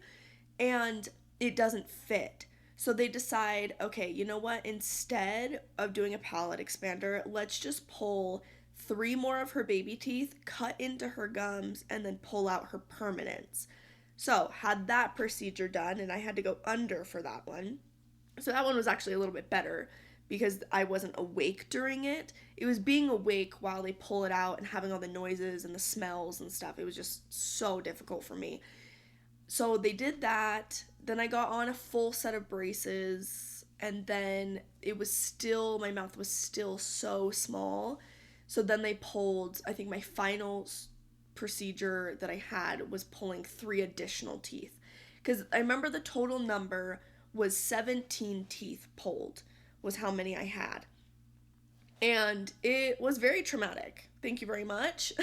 And it doesn't fit. So they decide, okay, you know what? Instead of doing a palate expander, let's just pull 3 more of her baby teeth, cut into her gums, and then pull out her permanents. So had that procedure done, and I had to go under for that one. So that one was actually a little bit better because I wasn't awake during it. It was being awake while they pull it out and having all the noises and the smells and stuff. It was just so difficult for me. So they did that. Then I got on a full set of braces, and then my mouth was still so small. So then they pulled, I think my final procedure that I had was pulling 3 additional teeth. Because I remember the total number was 17 teeth pulled, was how many I had. And it was very traumatic. Thank you very much.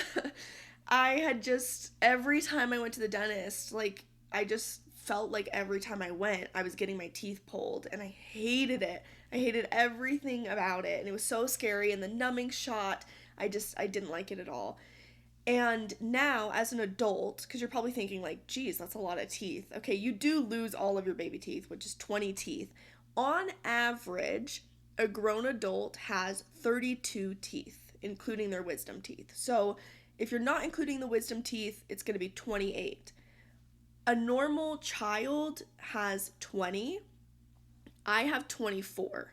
I had just, every time I went to the dentist, like, I just felt like every time I went, I was getting my teeth pulled, and I hated it. I hated everything about it, and it was so scary, and the numbing shot, I didn't like it at all. And now, as an adult, because you're probably thinking like, geez, that's a lot of teeth. Okay, you do lose all of your baby teeth, which is 20 teeth. On average, a grown adult has 32 teeth, including their wisdom teeth. So if you're not including the wisdom teeth, it's going to be 28. A normal child has 20. I have 24.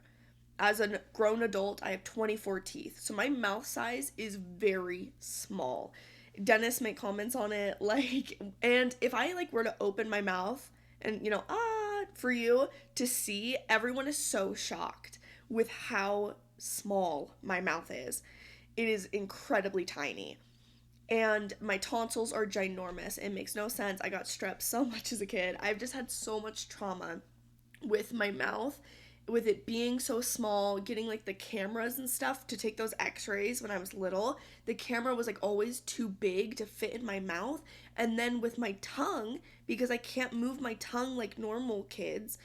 As a grown adult, I have 24 teeth. So my mouth size is very small. Dentists make comments on it, like, and if I like were to open my mouth and, for you to see, everyone is so shocked with how small my mouth is. It is incredibly tiny. And my tonsils are ginormous. It makes no sense. I got strep so much as a kid. I've just had so much trauma with my mouth with it being so small, getting like the cameras and stuff to take those x-rays when I was little, the camera was like always too big to fit in my mouth. And then with my tongue, because I can't move my tongue like normal kids,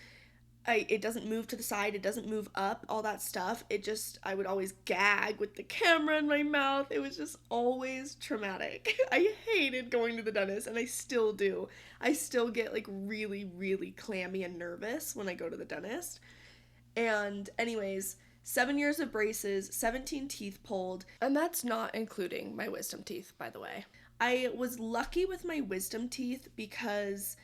it doesn't move to the side, it doesn't move up, all that stuff. I would always gag with the camera in my mouth. It was just always traumatic. I hated going to the dentist, and I still do. I still get like really, really clammy and nervous when I go to the dentist. And anyways, 7 years of braces, 17 teeth pulled, and that's not including my wisdom teeth, by the way. I was lucky with my wisdom teeth because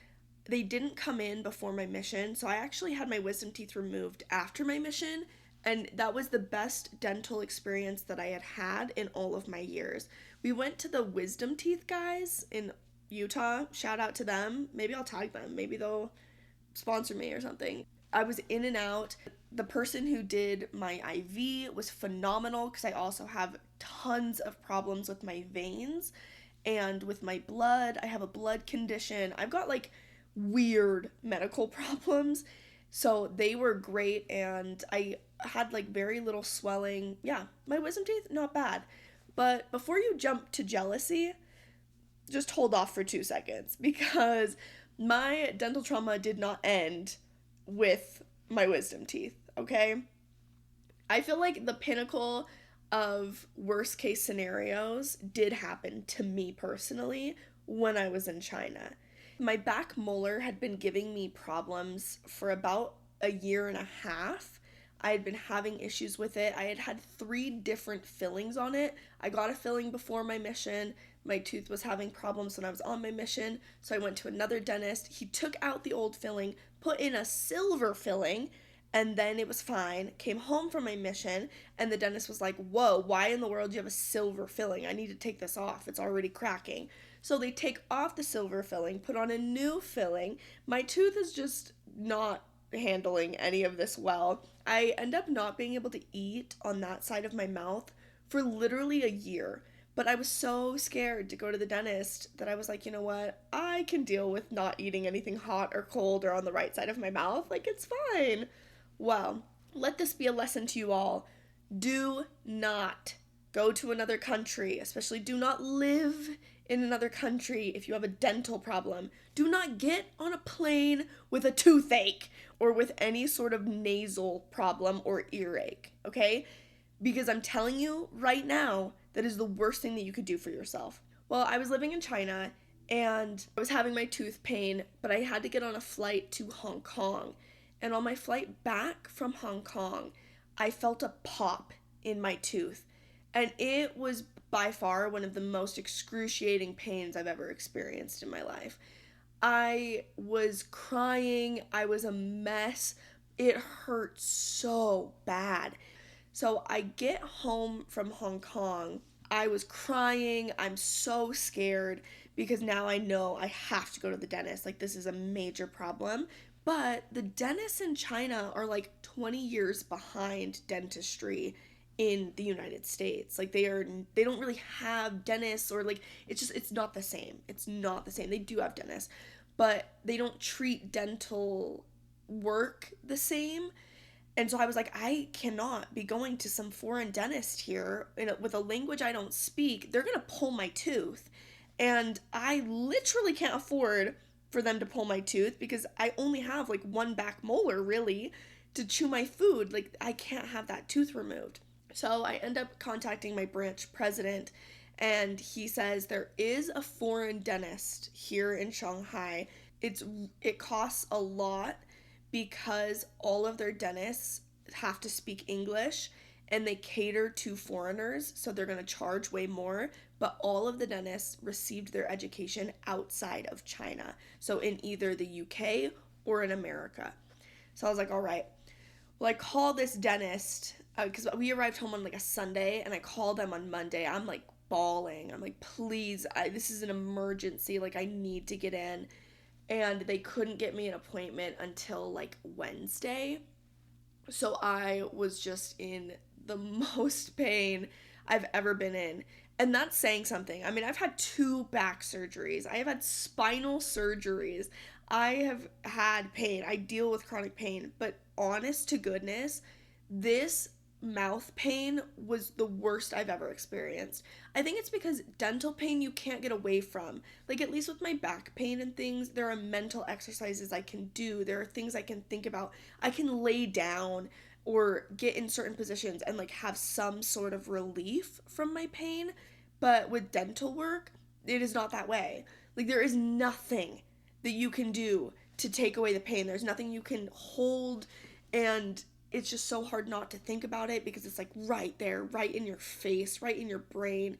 they didn't come in before my mission, so I actually had my wisdom teeth removed after my mission, and that was the best dental experience that I had had in all of my years. We went to the wisdom teeth guys in Utah. Shout out to them. Maybe I'll tag them. Maybe they'll sponsor me or something. I was in and out. The person who did my IV was phenomenal because I also have tons of problems with my veins and with my blood. I have a blood condition. I've got like weird medical problems. So they were great, and I had like very little swelling. Yeah, my wisdom teeth, not bad. But before you jump to jealousy, just hold off for 2 seconds, because my dental trauma did not end with my wisdom teeth, okay? I feel like the pinnacle of worst case scenarios did happen to me personally when I was in China. My back molar had been giving me problems for about a year and a half. I had been having issues with it. I had had 3 different fillings on it. I got a filling before my mission. My tooth was having problems when I was on my mission, so I went to another dentist. He took out the old filling, put in a silver filling, and then it was fine. Came home from my mission, and the dentist was like, whoa, why in the world do you have a silver filling? I need to take this off. It's already cracking. So they take off the silver filling, put on a new filling. My tooth is just not handling any of this well. I end up not being able to eat on that side of my mouth for literally a year. But I was so scared to go to the dentist that I was like, you know what? I can deal with not eating anything hot or cold or on the right side of my mouth. Like, it's fine. Well, let this be a lesson to you all. Do not go to another country, especially do not live in another country if you have a dental problem. Do not get on a plane with a toothache or with any sort of nasal problem or earache, okay? Because I'm telling you right now, that is the worst thing that you could do for yourself. Well, I was living in China and I was having my tooth pain, but I had to get on a flight to Hong Kong. And on my flight back from Hong Kong, I felt a pop in my tooth. And it was by far one of the most excruciating pains I've ever experienced in my life. I was crying. I was a mess. It hurt so bad. So I get home from Hong Kong. I was crying. I'm so scared because now I know I have to go to the dentist. Like, this is a major problem. But the dentists in China are like 20 years behind dentistry in the United States. Like, they don't really have dentists, or like, it's not the same. It's not the same. They do have dentists, but they don't treat dental work the same. And so I was like, I cannot be going to some foreign dentist here with a language I don't speak. They're going to pull my tooth. And I literally can't afford for them to pull my tooth because I only have like one back molar really to chew my food. Like, I can't have that tooth removed. So I end up contacting my branch president, and he says there is a foreign dentist here in Shanghai. It costs a lot because all of their dentists have to speak English and they cater to foreigners, so they're going to charge way more, but all of the dentists received their education outside of China, so in either the UK or in America. So I was like, all right. Well, I called this dentist because we arrived home on like a Sunday, and I called them on Monday. I'm like bawling. I'm like, please, this is an emergency. Like, I need to get in. And they couldn't get me an appointment until like Wednesday. So I was just in the most pain. I've ever been in. And that's saying something. I mean, I've had 2 back surgeries. I have had spinal surgeries. I have had pain. I deal with chronic pain. But honest to goodness, this mouth pain was the worst I've ever experienced. I think it's because dental pain you can't get away from. Like, at least with my back pain and things, there are mental exercises I can do. There are things I can think about. I can lay down or get in certain positions and like have some sort of relief from my pain. But with dental work, it is not that way. Like, there is nothing that you can do to take away the pain. There's nothing you can hold, and it's just so hard not to think about it because it's like right there, right in your face, right in your brain.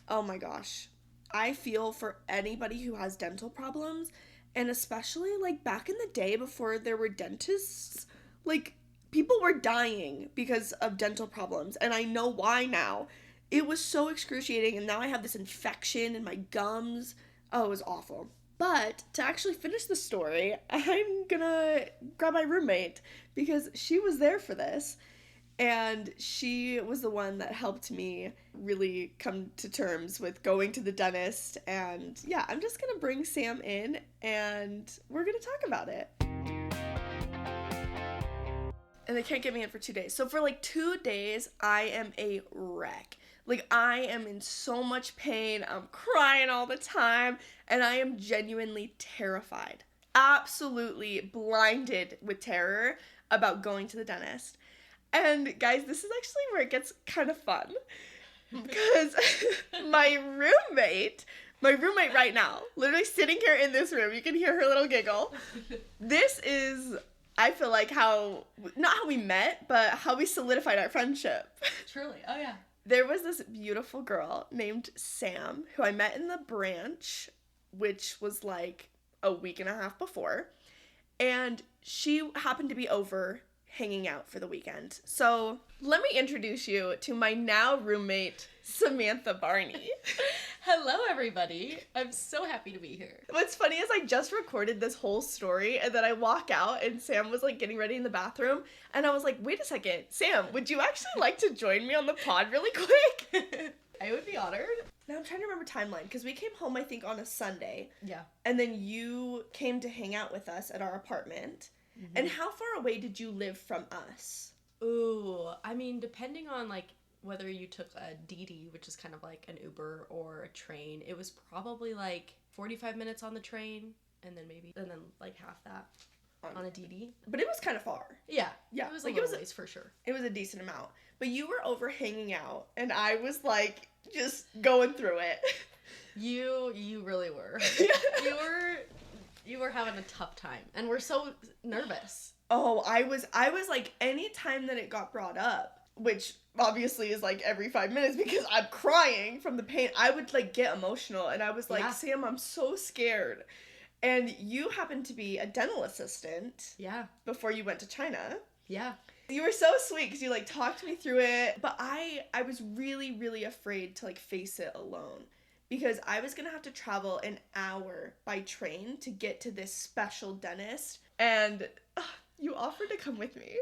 Oh my gosh. I feel for anybody who has dental problems, and especially like back in the day before there were dentists, like people were dying because of dental problems, and I know why now. It was so excruciating, and now I have this infection in my gums. Oh, it was awful. But to actually finish the story, I'm gonna grab my roommate because she was there for this, and she was the one that helped me really come to terms with going to the dentist. And yeah, I'm just gonna bring Sam in and we're gonna talk about it. And they can't get me in for 2 days. So for like 2 days, I am a wreck. Like, I am in so much pain. I'm crying all the time. And I am genuinely terrified. Absolutely blinded with terror about going to the dentist. And guys, this is actually where it gets kind of fun. Because my roommate right now, literally sitting here in this room, you can hear her little giggle. This is, I feel like, not how we met, but how we solidified our friendship. Truly. Oh, yeah. There was this beautiful girl named Sam who I met in the branch, which was like a week and a half before. And she happened to be over hanging out for the weekend. So let me introduce you to my now roommate, Samantha Barney. Hello, everybody. I'm so happy to be here. What's funny is I just recorded this whole story, and then I walk out and Sam was like getting ready in the bathroom, and I was like, wait a second, Sam, would you actually like to join me on the pod really quick? I would be honored. Now I'm trying to remember timeline, because we came home, I think, on a Sunday. Yeah. And then you came to hang out with us at our apartment. Mm-hmm. And how far away did you live from us? Ooh, I mean, depending on, like, whether you took a DD, which is kind of like an Uber, or a train, it was probably, like, 45 minutes on the train, and then like, half that on a DD. But it was kind of far. Yeah. Yeah. It was like, a little ways, for sure. It was a decent amount. But you were over hanging out, and I was, like, just going through it. You really were. You were having a tough time, and we're so nervous. Oh, I was like, any time that it got brought up, which obviously is like every 5 minutes because I'm crying from the pain, I would like get emotional, and I was like, Sam, I'm so scared. And you happened to be a dental assistant. Yeah. Before you went to China. Yeah. You were so sweet because you like talked me through it, but I was really, really afraid to like face it alone. Because I was going to have to travel an hour by train to get to this special dentist. And you offered to come with me.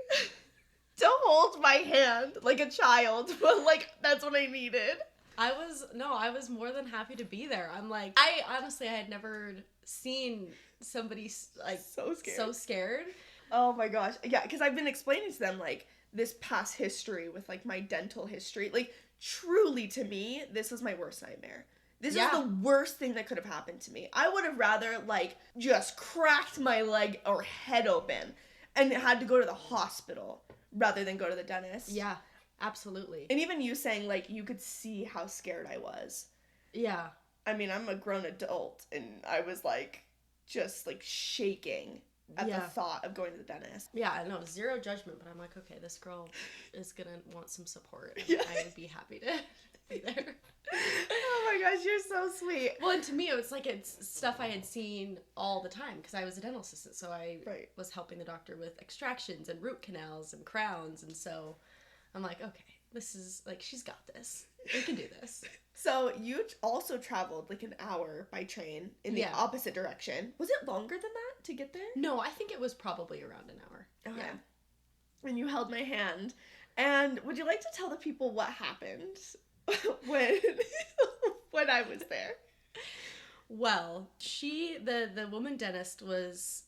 To hold my hand like a child. But like, that's what I needed. I was more than happy to be there. I'm like, I had never seen somebody like so scared. Oh my gosh. Yeah, because I've been explaining to them like this past history with like my dental history. Like, truly to me, this was my worst nightmare. This is the worst thing that could have happened to me. I would have rather, like, just cracked my leg or head open and had to go to the hospital rather than go to the dentist. Yeah, absolutely. And even you saying, like, you could see how scared I was. Yeah. I mean, I'm a grown adult, and I was, like, just, like, shaking at the thought of going to the dentist. Yeah, I know, zero judgment, but I'm like, okay, this girl is gonna want some support, and I would be happy to be there. Oh my gosh, you're so sweet. Well, and to me, it's stuff I had seen all the time because I was a dental assistant, so I was helping the doctor with extractions and root canals and crowns, and so I'm like, okay, this is, like, she's got this. We can do this. So you also traveled like an hour by train in the opposite direction. Was it longer than that to get there? No, I think it was probably around an hour. Okay. Yeah. And you held my hand. And would you like to tell the people what happened? when when I was there. Well, the woman dentist was,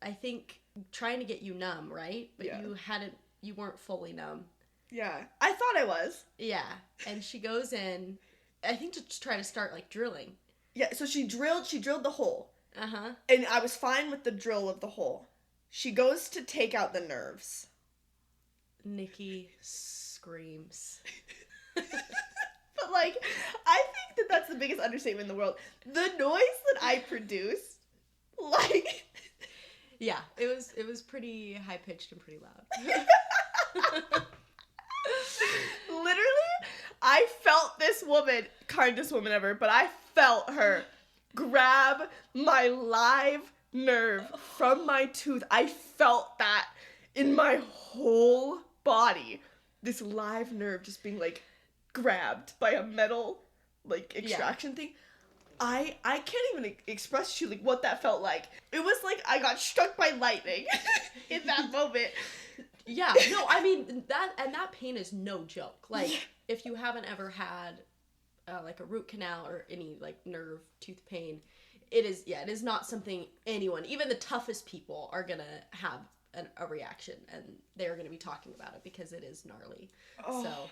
I think, trying to get you numb, right? But Yeah. you weren't fully numb. Yeah. I thought I was. Yeah. And she goes in, I think to try to start, like, drilling. Yeah, so she drilled the hole. Uh-huh. And I was fine with the drill of the hole. She goes to take out the nerves. Nikki screams. But, like, I think that that's the biggest understatement in the world. The noise that I produced, like... Yeah, it was pretty high-pitched and pretty loud. Literally, I felt this woman, kindest woman ever, but I felt her grab my live nerve from my tooth. I felt that in my whole body. This live nerve just being, like, grabbed by a metal, like, extraction thing. I can't even express to you, like, what that felt like. It was like I got struck by lightning in that moment. Yeah, no, I mean, that pain is no joke. Like, if you haven't ever had, like, a root canal or any, like, nerve, tooth pain, it is not something anyone, even the toughest people, are gonna have a reaction, and they're gonna be talking about it because it is gnarly. Oh, so,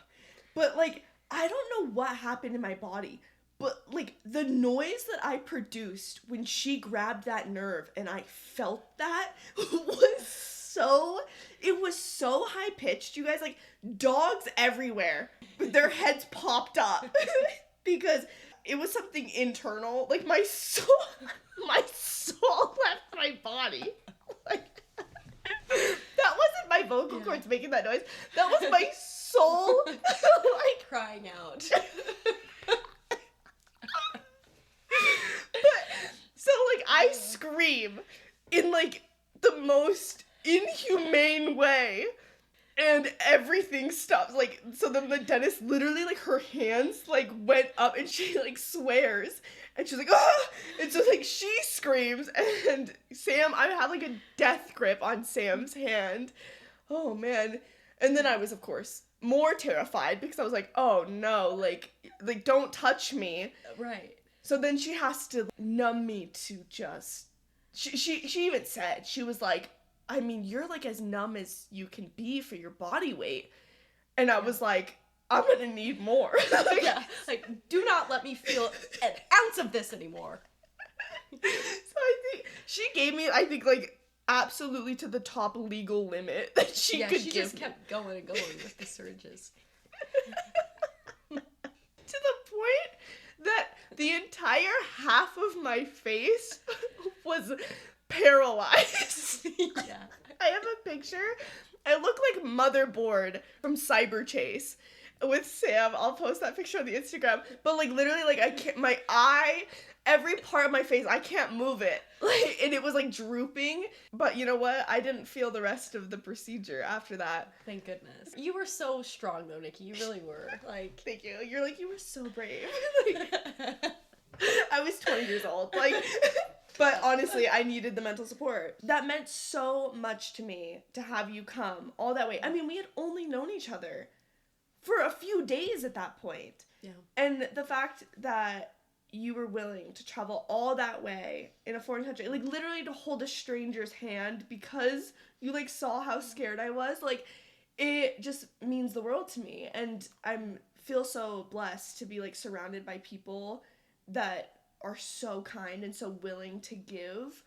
but, like, I don't know what happened in my body, but, like, the noise that I produced when she grabbed that nerve and I felt that was so high pitched, you guys. Like, dogs everywhere with their heads popped up because it was something internal. Like, my soul left my body. Like, that wasn't my vocal cords making that noise. That was my soul, like, crying out. So, like, I scream in, like, the most inhumane way, and everything stops. Like, so then the dentist literally, like, her hands, like, went up, and she, like, swears, and she's like, ah! And so, like, she screams, and Sam, I have, like, a death grip on Sam's hand. Oh, man. And then I was, of course, more terrified, because I was like, oh, no, like, don't touch me. Right. So then she has to numb me to just... She even said, she was like, I mean, you're, like, as numb as you can be for your body weight. And I was like, I'm gonna need more. Like, yeah, like, do not let me feel an ounce of this anymore. So I think she gave me, like, absolutely to the top legal limit that she could give me. Yeah, she just kept going and going with the surges. To the point that the entire half of my face was paralyzed. Yeah. I have a picture. I look like Motherboard from Cyber Chase with Sam. I'll post that picture on the Instagram. But, like, literally, like, I can't, my eye, every part of my face, I can't move it. Like, and it was, like, drooping. But you know what? I didn't feel the rest of the procedure after that. Thank goodness. You were so strong, though, Nikki. You really were. Like, thank you. You're like, you were so brave. Like, I was 20 years old. Like, but honestly, I needed the mental support. That meant so much to me to have you come all that way. I mean, we had only known each other for a few days at that point. Yeah. And the fact that you were willing to travel all that way in a foreign country, like, literally to hold a stranger's hand because you, like, saw how scared I was, like, it just means the world to me. And feel so blessed to be, like, surrounded by people that are so kind and so willing to give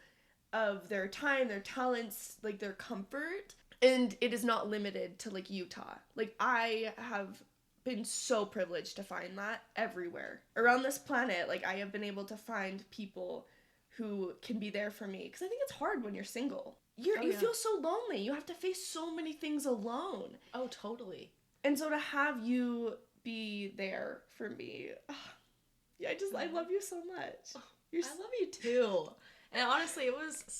of their time, their talents, like, their comfort. And it is not limited to, like, Utah. Like, I have been so privileged to find that everywhere around this planet. Like, I have been able to find people who can be there for me, because I think it's hard when you're single. You feel so lonely. You have to face so many things alone. Oh, totally. And so to have you be there for me, I love you so much. I love you too. And honestly, it was it's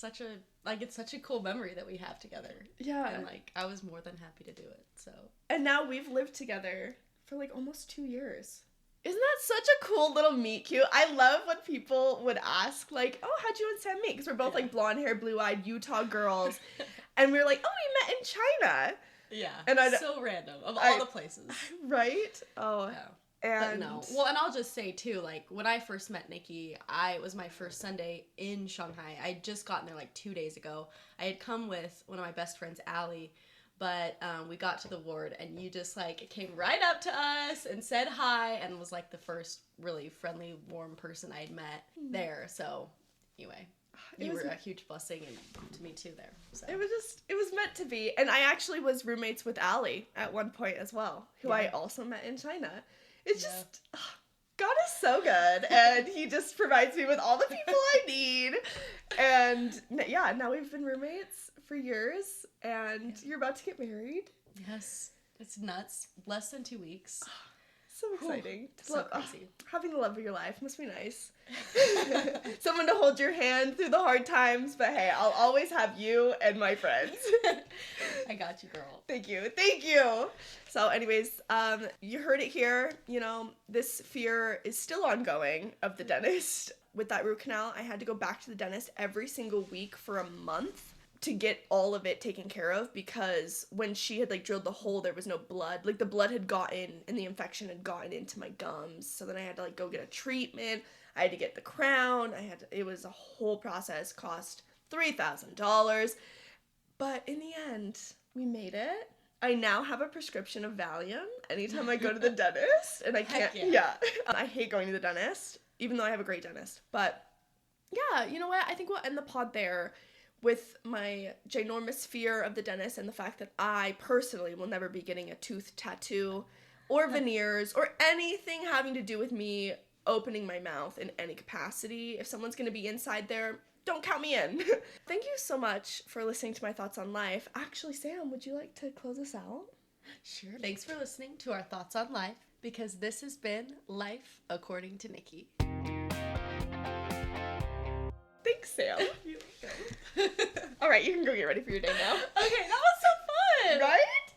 such a cool memory that we have together. Yeah. And, like, I was more than happy to do it, so. And now we've lived together for, like, almost 2 years. Isn't that such a cool little meet cute? I love when people would ask, like, oh, how'd you and Sam meet? Because we're both, like, blonde hair, blue-eyed Utah girls. And we were like, oh, we met in China. Yeah. And so random. Of all the places. Right? Oh. Yeah. And But no. Well, and I'll just say too, like when I first met Nikki, it was my first Sunday in Shanghai. I had just gotten there like 2 days ago. I had come with one of my best friends, Allie, but we got to the ward and you just like came right up to us and said hi and was like the first really friendly, warm person I had met there. So anyway, you were a huge blessing and to me too there. So. It was meant to be. And I actually was roommates with Allie at one point as well, who I also met in China. It's just, God is so good, and he just provides me with all the people I need, and yeah, now we've been roommates for years, and you're about to get married. Yes, it's nuts. Less than 2 weeks. So exciting. So crazy. Having the love of your life must be nice. Someone to hold your hand through the hard times, but hey, I'll always have you and my friends. I got you, girl. Thank you. So anyways, you heard it here. You know, this fear is still ongoing of the dentist. With that root canal, I had to go back to the dentist every single week for a month to get all of it taken care of, because when she had like drilled the hole, there was no blood. Like the blood had gotten and the infection had gotten into my gums. So then I had to like go get a treatment. I had to get the crown. It was a whole process, cost $3,000. But in the end, we made it. I now have a prescription of Valium anytime I go to the dentist, and I can't. Yeah. I hate going to the dentist, even though I have a great dentist. But yeah, you know what? I think we'll end the pod there with my ginormous fear of the dentist and the fact that I personally will never be getting a tooth tattoo or veneers or anything having to do with me opening my mouth in any capacity. If someone's going to be inside there, don't count me in. Thank you so much for listening to my thoughts on life. Actually, Sam, would you like to close us out? Sure. Thanks for listening to our thoughts on life, because this has been Life According to Nikki. Thanks, Sam. All right, you can go get ready for your day now. Okay, that was so fun. Right?